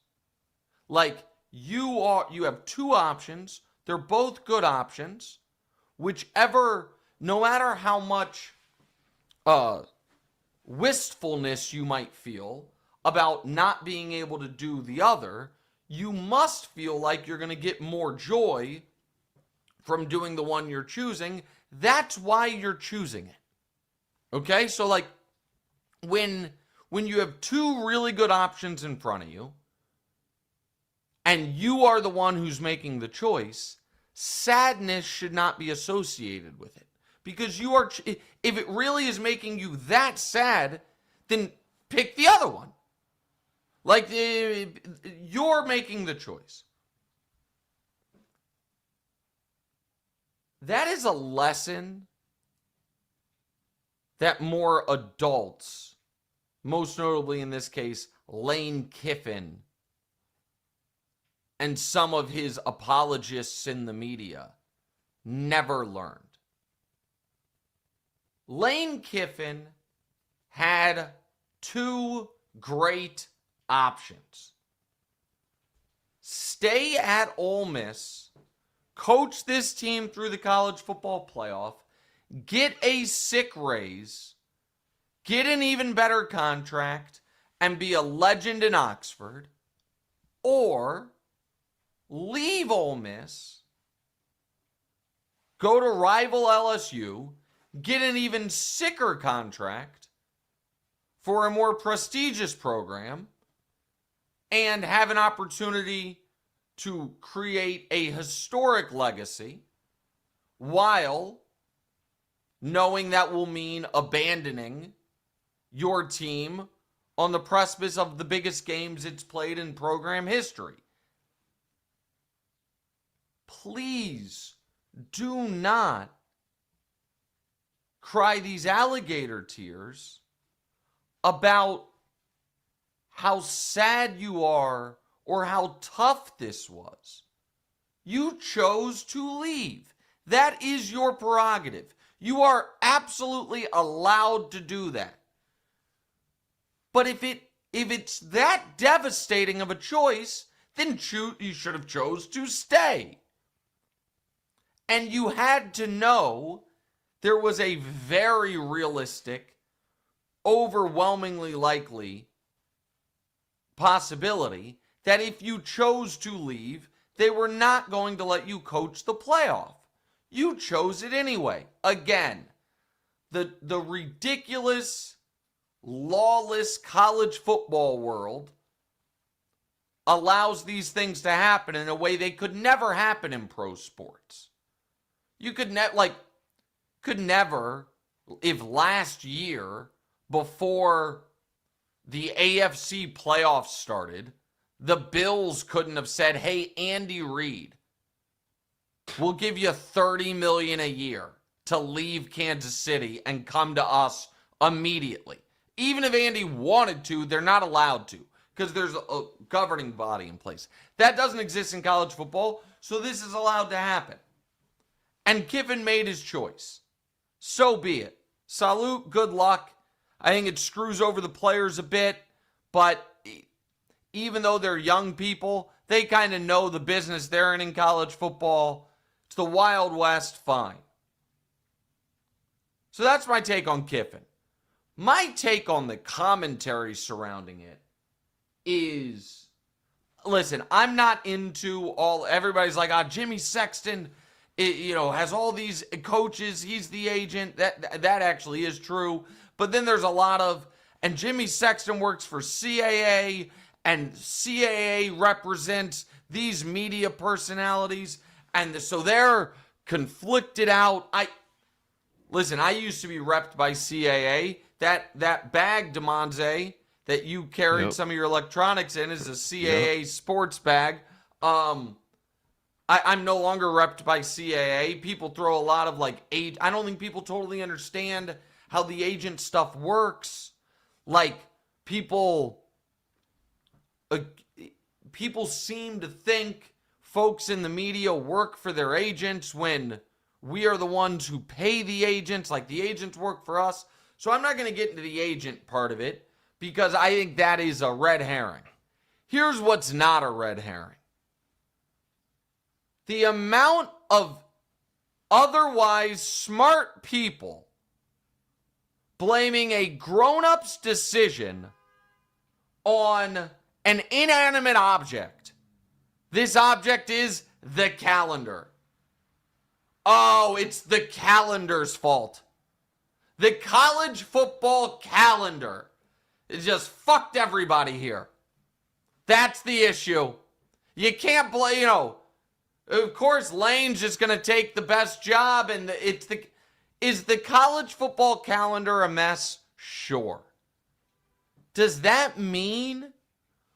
Like, you have two options. They're both good options. Whichever, no matter how much wistfulness you might feel about not being able to do the other, you must feel like you're going to get more joy from doing the one you're choosing. That's why you're choosing it. Okay? So like when you have two really good options in front of you and you are the one who's making the choice, sadness should not be associated with it. Because if it really is making you that sad, then pick the other one. Like, you're making the choice. That is a lesson that more adults, most notably in this case, Lane Kiffin, and some of his apologists in the media, never learned. Lane Kiffin had two great options. Stay at Ole Miss, coach this team through the college football playoff, get a sick raise, get an even better contract, and be a legend in Oxford, or leave Ole Miss, go to rival LSU, get an even sicker contract for a more prestigious program, and have an opportunity to create a historic legacy while knowing that will mean abandoning your team on the precipice of the biggest games it's played in program history. Please do not cry these alligator tears about how sad you are or how tough this was. You chose to leave. That is your prerogative. You are absolutely allowed to do that. But if it's that devastating of a choice, then you should have chose to stay. And you had to know there was a very realistic, overwhelmingly likely possibility that if you chose to leave, they were not going to let you coach the playoff. You chose it anyway. Again, the ridiculous, lawless college football world allows these things to happen in a way they could never happen in pro sports. You could never, if last year, before the AFC playoffs started, the Bills couldn't have said, hey, Andy Reid, we'll give you $30 million a year to leave Kansas City and come to us immediately. Even if Andy wanted to, they're not allowed to because there's a governing body in place. That doesn't exist in college football, so this is allowed to happen. And Kiffin made his choice. So be it. Salute, good luck. I think it screws over the players a bit, but even though they're young people, they kind of know the business they're in college football. It's the Wild West, fine. So that's my take on Kiffin. My take on the commentary surrounding it is, listen, I'm not into everybody's like, Jimmy Sexton, has all these coaches, he's the agent. That actually is true. But then there's a lot of, and Jimmy Sexton works for CAA, and CAA represents these media personalities, and so they're conflicted out. Listen, I used to be repped by CAA. That bag, Damonza, that you carried some of your electronics in is a CAA sports bag. I'm no longer repped by CAA. People throw a lot of I don't think people totally understand how the agent stuff works. People seem to think folks in the media work for their agents when we are the ones who pay the agents. The agents work for us. So I'm not going to get into the agent part of it because I think that is a red herring. Here's what's not a red herring. The amount of otherwise smart people blaming a grown-up's decision on an inanimate object. This object is the calendar. Oh, it's the calendar's fault. The college football calendar. It just fucked everybody here. That's the issue. You can't blame, of course, Lane's just going to take the best job, and is the college football calendar a mess? Sure. Does that mean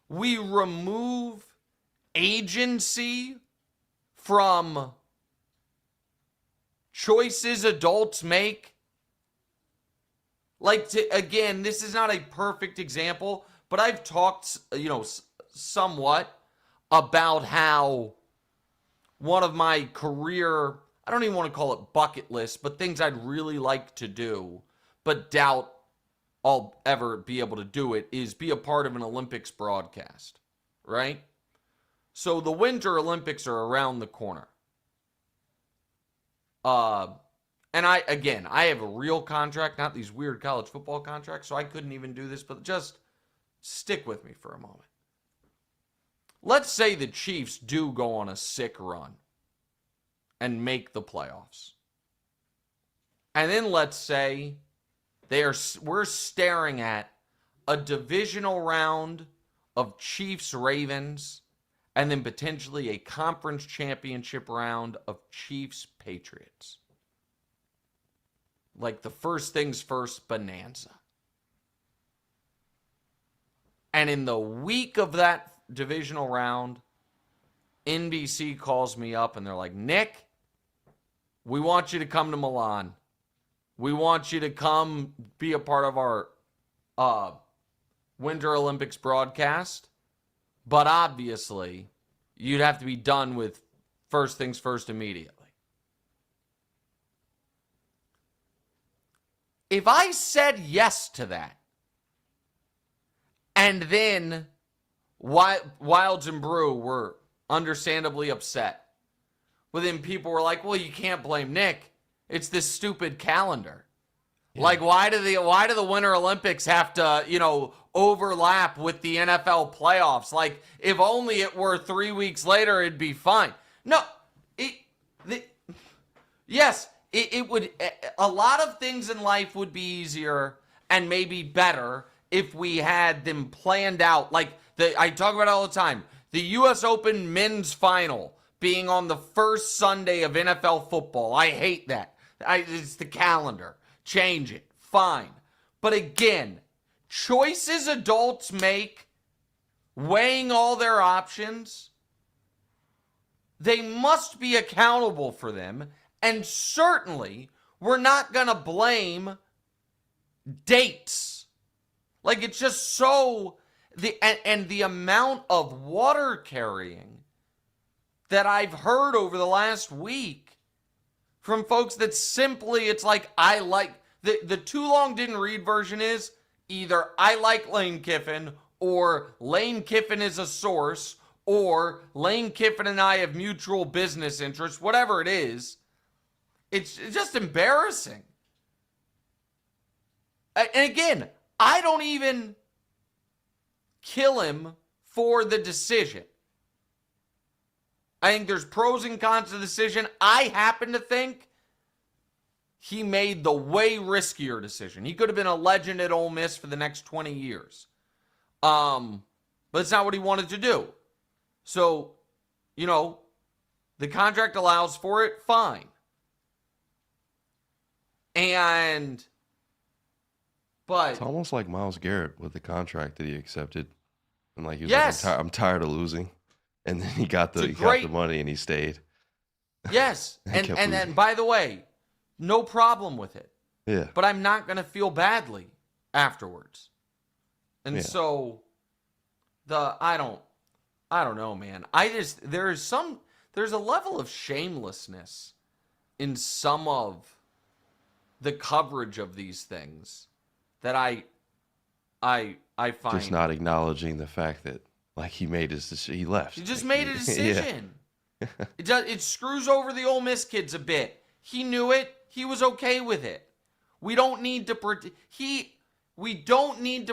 we remove agency from choices adults make? Again, this is not a perfect example, but I've talked, somewhat about how one of my career, I don't even want to call it bucket list, but things I'd really like to do, but doubt I'll ever be able to do it, is be a part of an Olympics broadcast, right? So the Winter Olympics are around the corner. And I have a real contract, not these weird college football contracts, so I couldn't even do this, but just stick with me for a moment. Let's say the Chiefs do go on a sick run and make the playoffs. And then let's say we're staring at a divisional round of Chiefs-Ravens and then potentially a conference championship round of Chiefs-Patriots. The first things first bonanza. And in the week of that divisional round, NBC calls me up and they're like, Nick, we want you to come to Milan. We want you to come be a part of our Winter Olympics broadcast. But obviously, you'd have to be done with first things first immediately. If I said yes to that, and then Wilds and Brew were understandably upset, well, then people were like, well, you can't blame Nick. It's this stupid calendar. Yeah. Why do the Winter Olympics have to, overlap with the NFL playoffs? If only it were 3 weeks later, it'd be fine. No, yes, it would. A lot of things in life would be easier and maybe better if we had them planned out. I talk about it all the time. The U.S. Open men's final being on the first Sunday of NFL football. I hate that. It's the calendar. Change it. Fine. But again, choices adults make, weighing all their options, they must be accountable for them. And certainly, we're not going to blame dates. Like, it's just so... And the amount of water carrying that I've heard over the last week from folks that simply, it's like, I like... The too long didn't read version is either I like Lane Kiffin, or Lane Kiffin is a source, or Lane Kiffin and I have mutual business interests, whatever it is. It's just embarrassing. And again, I don't even kill him for the decision. I think there's pros and cons to the decision. I happen to think he made the way riskier decision. He could have been a legend at Ole Miss for the next 20 years. But it's not what he wanted to do. So, the contract allows for it, fine. But it's almost like Myles Garrett with the contract that he accepted. And like he was yes. like, I'm tired of losing. And then he got the money and he stayed. Yes. and then, by the way, no problem with it. Yeah. But I'm not going to feel badly afterwards. And so I don't know, man. There's a level of shamelessness in some of the coverage of these things that I find just not acknowledging the fact that he made his decision. He left. He just made a decision. It screws over the Ole Miss kids a bit. He knew it. He was okay with it. We don't need to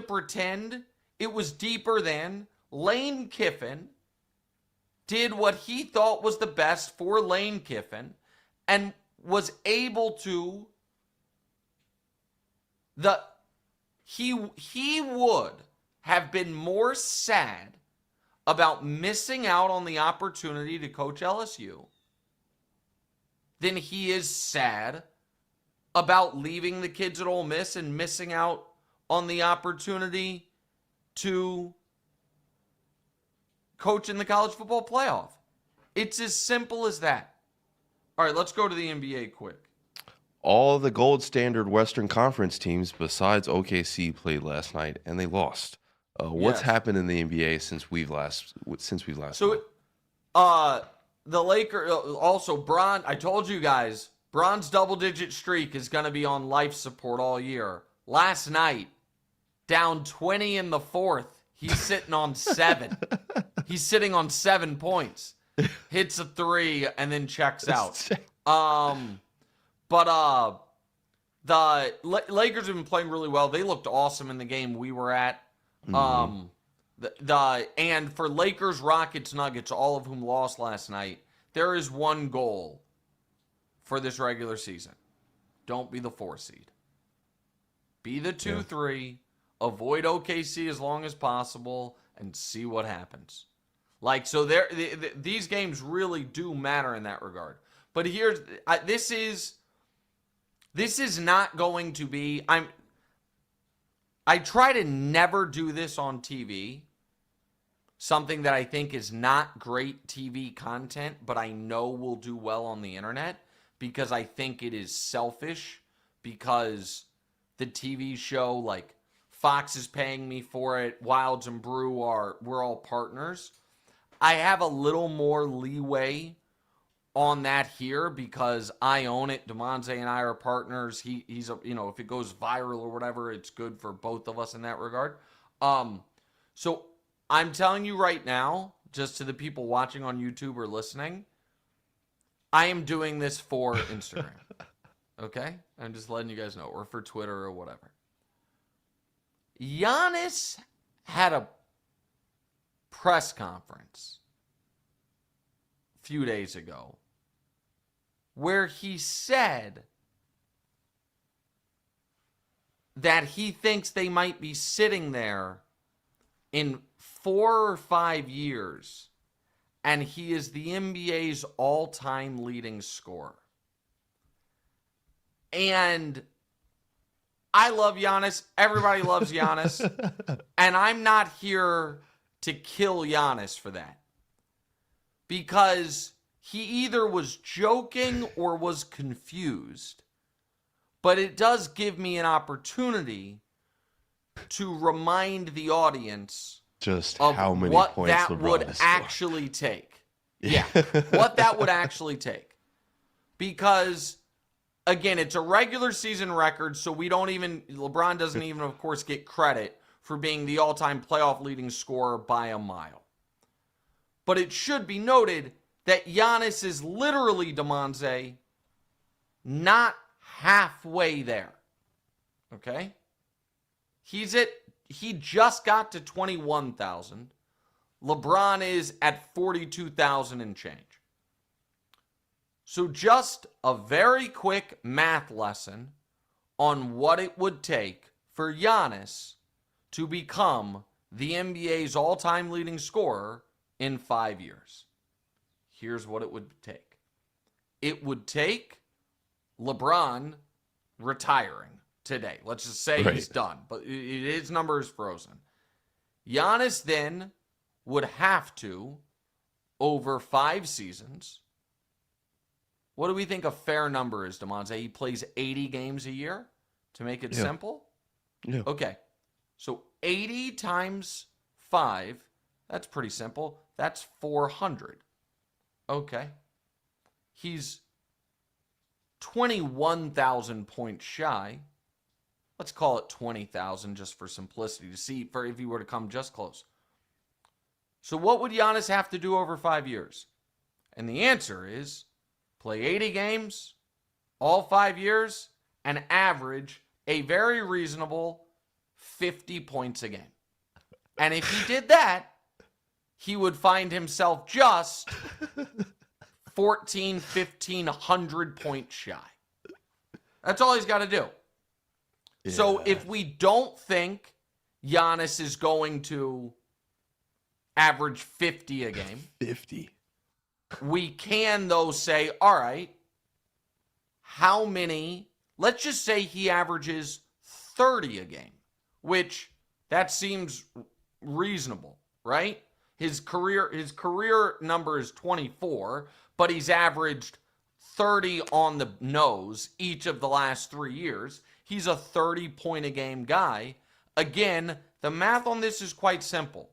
pretend it was deeper than Lane Kiffin did what he thought was the best for Lane Kiffin and was able to he would have been more sad about missing out on the opportunity to coach LSU than he is sad about leaving the kids at Ole Miss and missing out on the opportunity to coach in the college football playoff. It's as simple as that. All right, let's go to the NBA quick. All of the gold standard Western Conference teams besides OKC played last night, and they lost. What's happened in the NBA since we've last? So, the Lakers also Bron. I told you guys, Bron's double-digit streak is going to be on life support all year. Last night, down 20 in the fourth, he's sitting on 7. He's sitting on 7 points. Hits a 3 and then checks out. But the Lakers have been playing really well. They looked awesome in the game we were at. And for Lakers, Rockets, Nuggets, all of whom lost last night, there is one goal for this regular season. Don't be the 4 seed. Be the 2-3. Avoid OKC as long as possible and see what happens. These games really do matter in that regard. But this is not going to be. I try to never do this on TV. Something that I think is not great TV content, but I know will do well on the internet because I think it is selfish because the TV show, like Fox is paying me for it, Wilds and Brew we're all partners. I have a little more leeway on that here because I own it. Damonza and I are partners. He's if it goes viral or whatever, it's good for both of us in that regard. So I'm telling you right now, just to the people watching on YouTube or listening, I am doing this for Instagram. Okay? I'm just letting you guys know, or for Twitter or whatever. Giannis had a press conference a few days ago where he said that he thinks they might be sitting there in 4 or 5 years, and he is the NBA's all-time leading scorer. And I love Giannis. Everybody loves Giannis. And I'm not here to kill Giannis for that. Because he either was joking or was confused. But it does give me an opportunity to remind the audience just of how many what points that LeBron would has scored. actually take. Yeah, what that would actually take. Because, again, it's a regular season record, so LeBron doesn't even, of course, get credit for being the all-time playoff leading scorer by a mile. But it should be noted that Giannis is literally, Damonza, not halfway there. Okay? He just got to 21,000. LeBron is at 42,000 and change. So just a very quick math lesson on what it would take for Giannis to become the NBA's all-time leading scorer in 5 years. Here's what it would take. It would take LeBron retiring today. Let's just say he's done, but his number is frozen. Giannis then would have to, over 5 seasons, what do we think a fair number is, Damonza? He plays 80 games a year to make it simple? Yeah. Okay. So 80 times 5, that's pretty simple. That's 400. Okay. He's 21,000 points shy. Let's call it 20,000 just for simplicity to see if he were to come just close. So what would Giannis have to do over 5 years? And the answer is play 80 games, all 5 years, and average a very reasonable 50 points a game. And if he did that, he would find himself just 1,500 points shy. That's all he's got to do. Yeah. So if we don't think Giannis is going to average 50 a game, 50. We can, though, say, all right, how many, let's just say he averages 30 a game, which that seems reasonable, right? His career number is 24, but he's averaged 30 on the nose each of the last 3 years. He's a 30-point-a-game guy. Again, the math on this is quite simple.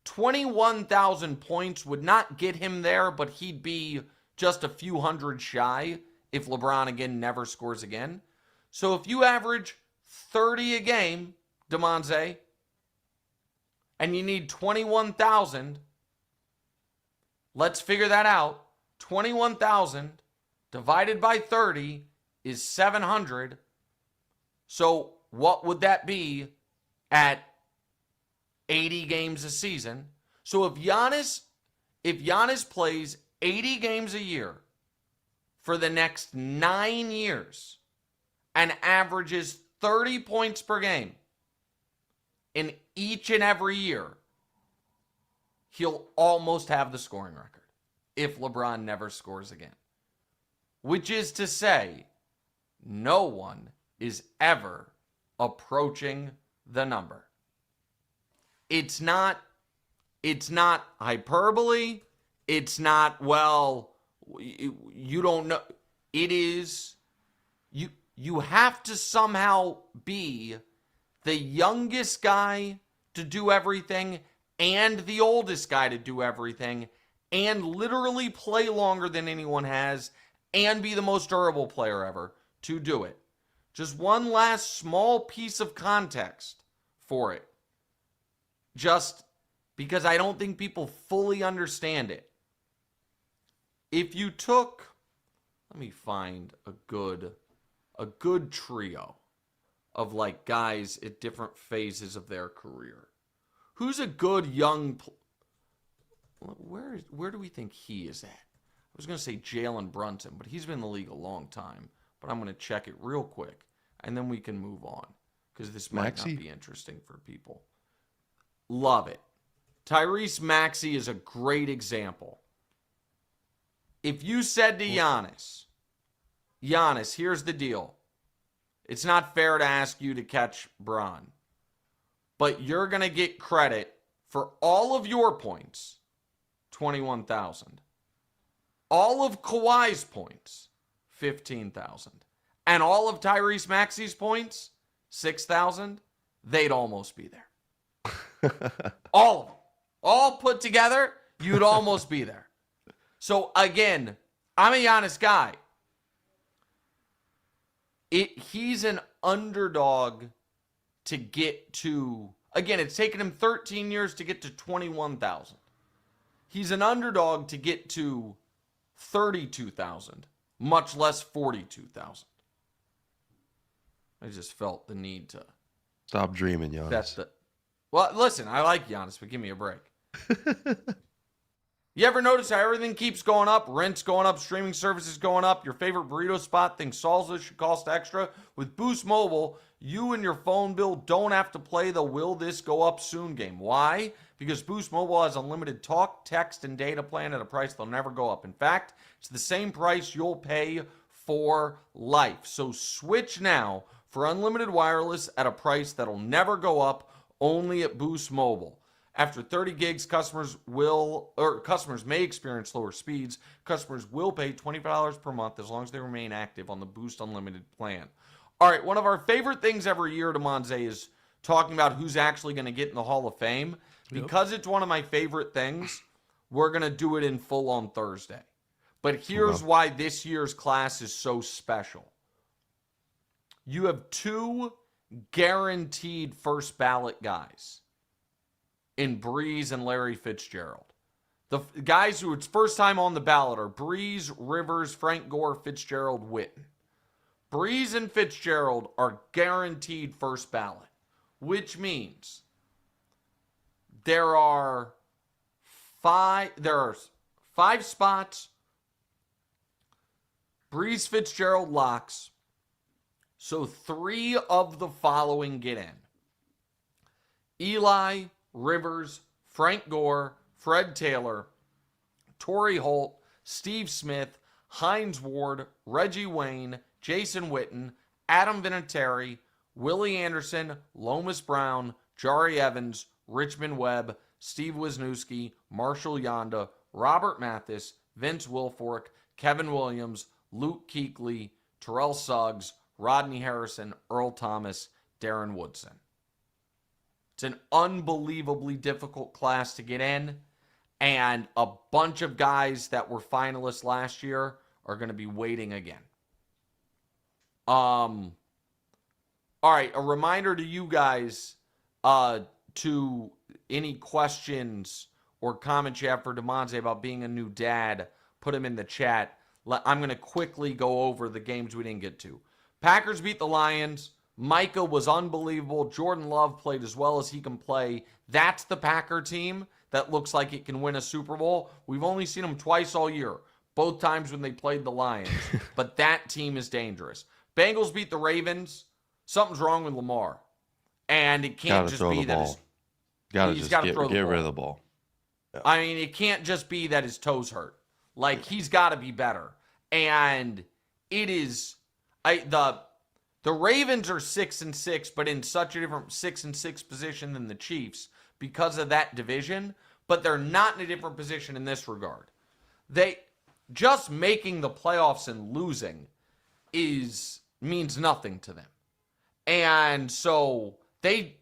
21,000 points would not get him there, but he'd be just a few hundred shy if LeBron, again, never scores again. So if you average 30 a game, Damonza, and you need 21,000, let's figure that out. 21,000 divided by 30 is 700. So what would that be at 80 games a season? So if Giannis plays 80 games a year for the next 9 years and averages 30 points per game in each and every year, he'll almost have the scoring record if LeBron never scores again. Which is to say, no one is ever approaching the number. It's not hyperbole. It's not, well, you don't know. It is, you have to somehow be the youngest guy to do everything and the oldest guy to do everything and literally play longer than anyone has and be the most durable player ever to do it. Just one last small piece of context for it. Just because I don't think people fully understand it. If you took, let me find a good trio of like guys at different phases of their career. Who's a good young, where do we think he is at? I was going to say Jalen Brunson, but he's been in the league a long time. But I'm going to check it real quick, and then we can move on, because this might not be interesting for people. Love it. Tyrese Maxey is a great example. If you said to Giannis, here's the deal. It's not fair to ask you to catch Bron. But you're going to get credit for all of your points, 21,000. All of Kawhi's points, 15,000. And all of Tyrese Maxey's points, 6,000. They'd almost be there. All of them. All put together, you'd almost be there. So, again, I'm a Giannis guy. He's an underdog to get to, again, it's taken him 13 years to get to 21,000. He's an underdog to get to 32,000, much less 42,000. I just felt the need to. Stop dreaming, Giannis. Well, listen, I like Giannis, but give me a break. You ever notice how everything keeps going up? Rent's going up, streaming services going up. Your favorite burrito spot thinks salsa should cost extra. With Boost Mobile, you and your phone bill don't have to play the will this go up soon game. Why? Because Boost Mobile has unlimited talk, text, and data plan at a price that'll never go up. In fact, it's the same price you'll pay for life. So switch now for unlimited wireless at a price that'll never go up, only at Boost Mobile. After 30 gigs, customers may experience lower speeds. Customers will pay $25 per month as long as they remain active on the Boost Unlimited plan. All right, one of our favorite things every year, Damonza, is talking about who's actually going to get in the Hall of Fame. Yep. Because it's one of my favorite things, we're going to do it in full on Thursday. But here's why this year's class is so special. You have 2 guaranteed first ballot guys in Breeze and Larry Fitzgerald. The guys who it's first time on the ballot are Breeze, Rivers, Frank Gore, Fitzgerald, Witten. Breeze and Fitzgerald are guaranteed first ballot, which means there are 5 spots. Breeze, Fitzgerald locks. So 3 of the following get in. Eli, Rivers, Frank Gore, Fred Taylor, Torrey Holt, Steve Smith, Hines Ward, Reggie Wayne, Jason Witten, Adam Vinatieri, Willie Anderson, Lomas Brown, Jari Evans, Richmond Webb, Steve Wisniewski, Marshall Yonda, Robert Mathis, Vince Wilfork, Kevin Williams, Luke Kuechly, Terrell Suggs, Rodney Harrison, Earl Thomas, Darren Woodson. It's an unbelievably difficult class to get in, and a bunch of guys that were finalists last year are going to be waiting again. All right, a reminder to you guys, to any questions or comments you have for Damonza about being a new dad, put them in the chat. I'm going to quickly go over the games we didn't get to. Packers beat the Lions. Micah was unbelievable. Jordan Love played as well as he can play. That's the Packer team that looks like it can win a Super Bowl. We've only seen them twice all year, both times when they played the Lions. But that team is dangerous. Bengals beat the Ravens. Something's wrong with Lamar. And it can't just be that his... He's got to get rid of the ball. Yeah. I mean, it can't just be that his toes hurt. Like, he's got to be better. And it is... The Ravens are 6-6, but in such a different 6-6 position than the Chiefs because of that division. But they're not in a different position in this regard. They just making the playoffs and losing means nothing to them. And so they've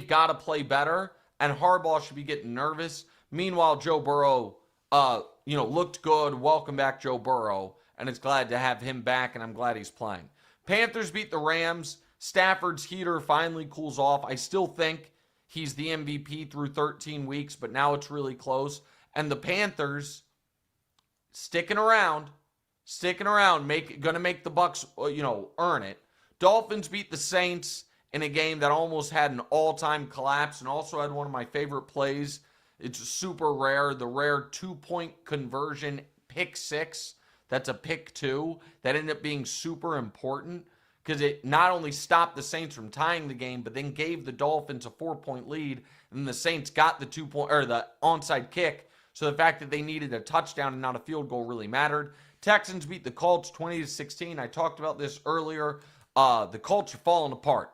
got to play better, and Harbaugh should be getting nervous. Meanwhile, Joe Burrow, looked good. Welcome back, Joe Burrow, and it's glad to have him back, and I'm glad he's playing. Panthers beat the Rams. Stafford's heater finally cools off. I still think he's the MVP through 13 weeks, but now it's really close. And the Panthers sticking around, gonna make the Bucs, earn it. Dolphins beat the Saints in a game that almost had an all-time collapse and also had one of my favorite plays. It's super rare, the rare 2-point conversion pick 6. That's a pick 2 that ended up being super important because it not only stopped the Saints from tying the game, but then gave the Dolphins a 4-point lead, and the Saints got the the onside kick. So the fact that they needed a touchdown and not a field goal really mattered. Texans beat the Colts 20-16. I talked about this earlier. The Colts are falling apart.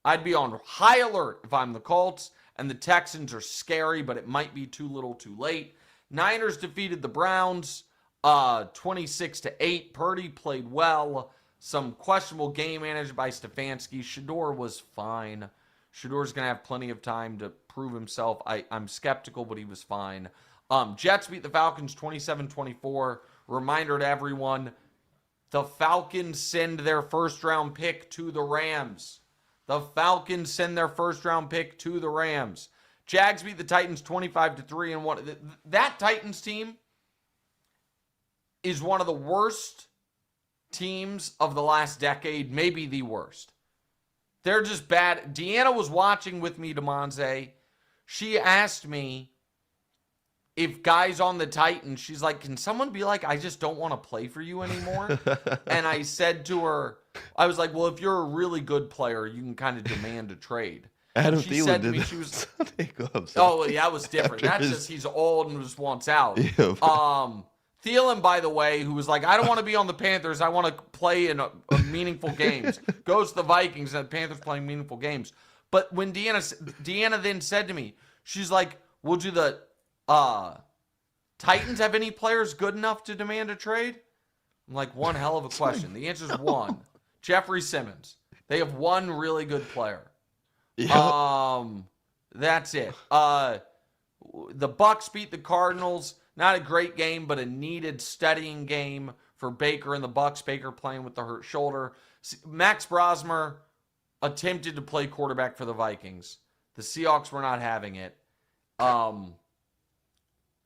I'd be on high alert if I'm the Colts, and the Texans are scary, but it might be too little too late. Niners defeated the Browns 26-8. Purdy played well. Some questionable game managed by Stefanski. Shador was fine. Shador's going to have plenty of time to prove himself. I'm skeptical, but he was fine. Jets beat the Falcons 27-24. Reminder to everyone, the Falcons send their first-round pick to the Rams. The Falcons send their first-round pick to the Rams. Jags beat the Titans 25-3. And that Titans team is one of the worst teams of the last decade, maybe the worst. They're just bad. Deanna was watching with me, Damonza. She asked me if guys on the Titans, she's like, can someone be like, I just don't want to play for you anymore? And I said to her, I was like, well, if you're a really good player, you can kind of demand a trade. Adam She Thielen said to did me, that she was, Sunday gloves. oh, yeah, that was different. After That's his- just he's old and just wants out. Yeah, Thielen, by the way, who was like, I don't want to be on the Panthers. I want to play in a meaningful games. Goes to the Vikings and the Panthers playing meaningful games. But when Deanna then said to me, she's like, well, do the Titans have any players good enough to demand a trade? I'm like, one hell of a question. The answer is one. Jeffrey Simmons. They have one really good player. yeah. That's it. The Bucks beat the Cardinals. Not a great game, but a needed studying game for Baker and the Bucks. Baker playing with the hurt shoulder. Max Brosmer attempted to play quarterback for the Vikings. The Seahawks were not having it.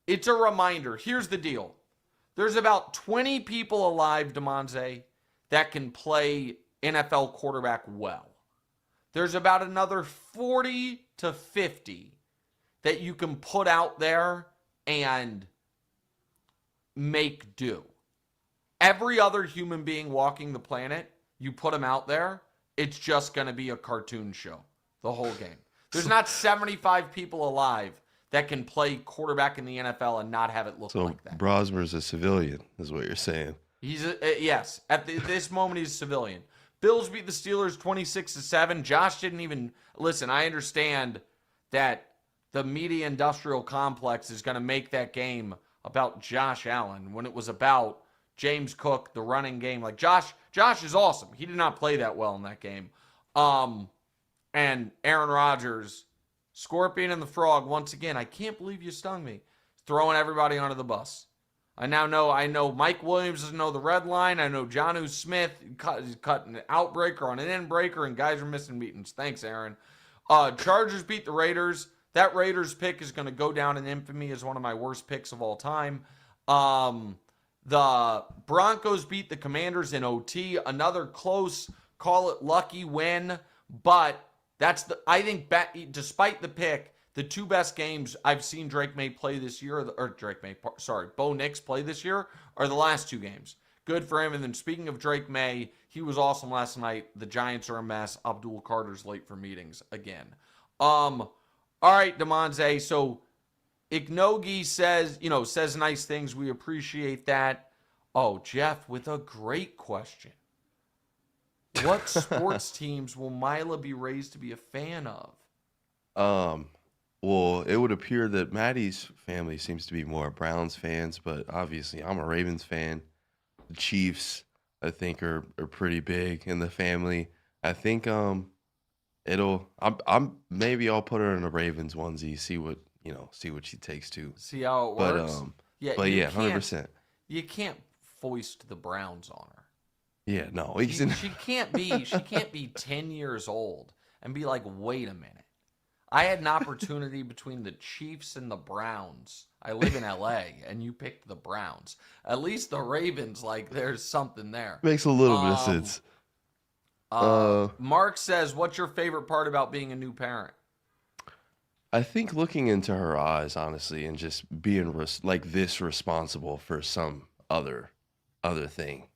It's a reminder. Here's the deal. There's about 20 people alive, Damonza, that can play NFL quarterback well. There's about another 40 to 50 that you can put out there and make do. Every other human being walking the planet, you put them out there, it's just going to be a cartoon show the whole game. There's not 75 people alive that can play quarterback in the NFL and not have it look So like that. Brosmer's a civilian, is what you're saying. He's yes. At this moment, he's a civilian. Bills beat the Steelers 26-7. Josh didn't even listen. I understand that the media industrial complex is going to make that game about Josh Allen when it was about James Cook, the running game. Like Josh is awesome. He did not play that well in that game. And Aaron Rodgers, Scorpion and the Frog, once again, I can't believe you stung me. Throwing everybody onto the bus. I know Mike Williams doesn't know the red line. I know Jonnu Smith cut an outbreaker on an in-breaker, and guys are missing meetings. Thanks, Aaron. Chargers beat the Raiders. That Raiders pick is going to go down in infamy as one of my worst picks of all time. The Broncos beat the Commanders in OT. Another close, call it lucky win, but I think despite the pick, the two best games I've seen Drake May play this year, Bo Nix play this year, are the last two games. Good for him. And then speaking of Drake May, he was awesome last night. The Giants are a mess. Abdul Carter's late for meetings again. All right, Damonza. So Ignogi says nice things. We appreciate that. Oh, Jeff with a great question. What sports teams will Mila be raised to be a fan of? Well, it would appear that Maddie's family seems to be more Browns fans, but obviously I'm a Ravens fan. The Chiefs, I think, are pretty big in the family. I think maybe I'll put her in a Ravens onesie, see what she takes to. See how it works. But yeah, 100%. You can't foist the Browns on her. Yeah, no, She can't be 10 years old and be like, wait a minute. I had an opportunity between the Chiefs and the Browns. I live in LA, and you picked the Browns. At least the Ravens, there's something there. Makes a little bit of sense. Mark says, what's your favorite part about being a new parent? I think looking into her eyes, honestly, and just being responsible for some other thing.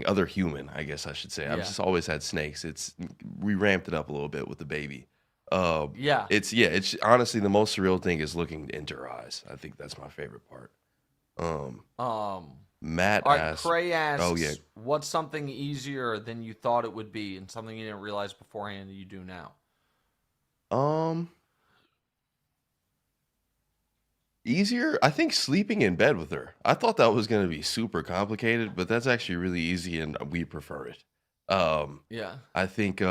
Other human, I guess I should say. I've just always had snakes. We ramped it up a little bit with the baby. It's honestly the most surreal thing is looking into her eyes. I think that's my favorite part. Matt All right, asks. Cray asks, Oh yeah. what's something easier than you thought it would be and something you didn't realize beforehand that you do now? Easier? I think sleeping in bed with her. I thought that was gonna be super complicated, but that's actually really easy, and we prefer it. Yeah. I think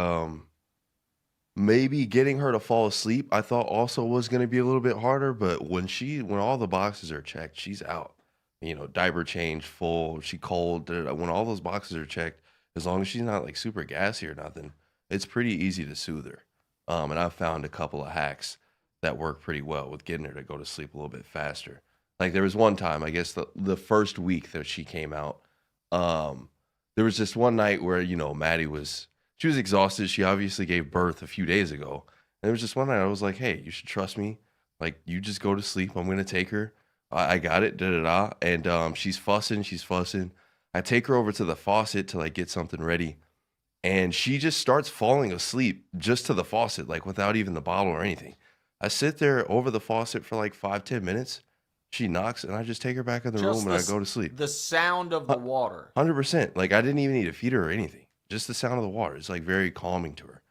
maybe getting her to fall asleep, I thought also was gonna be a little bit harder, but when all the boxes are checked, she's out. You know, diaper change, full, she cold. When all those boxes are checked, as long as she's not like super gassy or nothing, it's pretty easy to soothe her. And I've found a couple of hacks that work pretty well with getting her to go to sleep a little bit faster. Like there was one time, I guess the first week that she came out, there was just one night where, you know, she was exhausted. She obviously gave birth a few days ago. And there was just one night I was like, hey, you should trust me. Like, you just go to sleep. I'm going to take her. I got it. Da da da. And she's fussing. She's fussing. I take her over to the faucet to like get something ready. And she just starts falling asleep just to the faucet, like without even the bottle or anything. I sit there over the faucet for like 5-10 minutes. She knocks, and I just take her back in the room and I go to sleep. The sound of the water. 100%. Like I didn't even need to feed her or anything. Just the sound of the water. It's like very calming to her.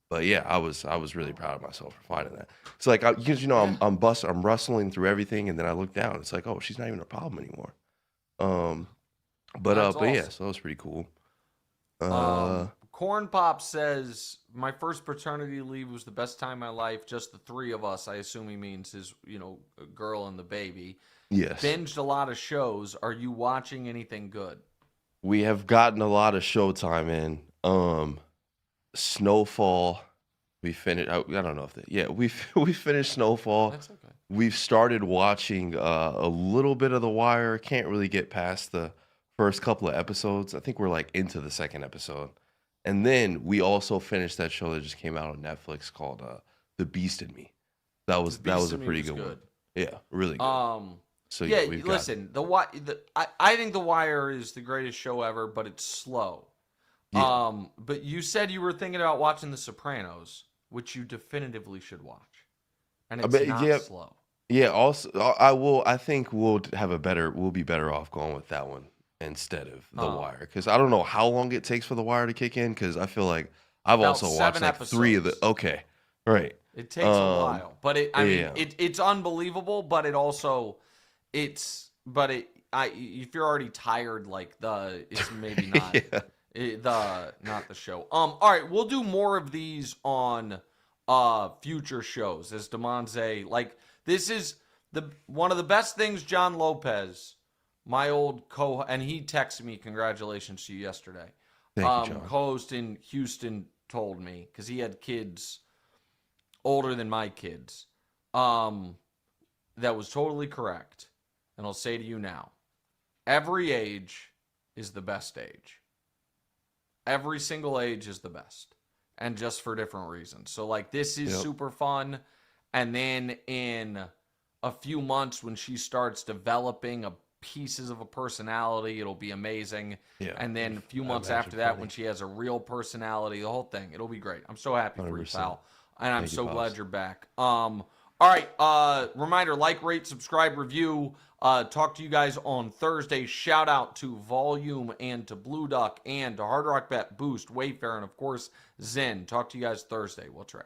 But yeah, I was really proud of myself for finding that. It's like because you know I'm rustling through everything, and then I look down. It's like, oh, she's not even a problem anymore. But awesome. yeah, so that was pretty cool. Corn Pop says, my first paternity leave was the best time of my life. Just the three of us. I assume he means his, a girl and the baby. Yes. Binged a lot of shows. Are you watching anything good? We have gotten a lot of Showtime in. Snowfall. We finished. I don't know if that. Yeah, we finished Snowfall. That's okay. We've started watching a little bit of The Wire. Can't really get past the first couple of episodes. I think we're like into the second episode. And then we also finished that show that just came out on Netflix called The Beast in Me. That was a pretty good one. Yeah, really good. So yeah, we've listen, I think The Wire is the greatest show ever, but it's slow. Yeah. But you said you were thinking about watching The Sopranos, which you definitively should watch. And it's not slow. Yeah, also I think we'll be better off going with that one instead of The Wire, because I don't know how long it takes for The Wire to kick in, because I feel like I've About also watched like 3 of the. Okay, right. It takes a while, but it's unbelievable. But it also, if you're already tired, like it's maybe not not the show. All right, we'll do more of these on future shows as Damonza. Like this is one of the best things. John Lopez, my old and he texted me congratulations to you yesterday. Thank you, John. Co-host in Houston told me, because he had kids older than my kids, that was totally correct. And I'll say to you now, every age is the best age. Every single age is the best, and just for different reasons. So like this is super fun, and then in a few months when she starts developing pieces of a personality, it'll be amazing. Yeah. And then a few months after that, when she has a real personality, the whole thing, it'll be great. I'm so happy for you, pal. And I'm so glad you're back. All right. Reminder, like, rate, subscribe, review. Talk to you guys on Thursday. Shout out to Volume and to Blue Duck and to Hard Rock Bet, Boost, Wayfair, and of course, Zen. Talk to you guys Thursday. We'll try.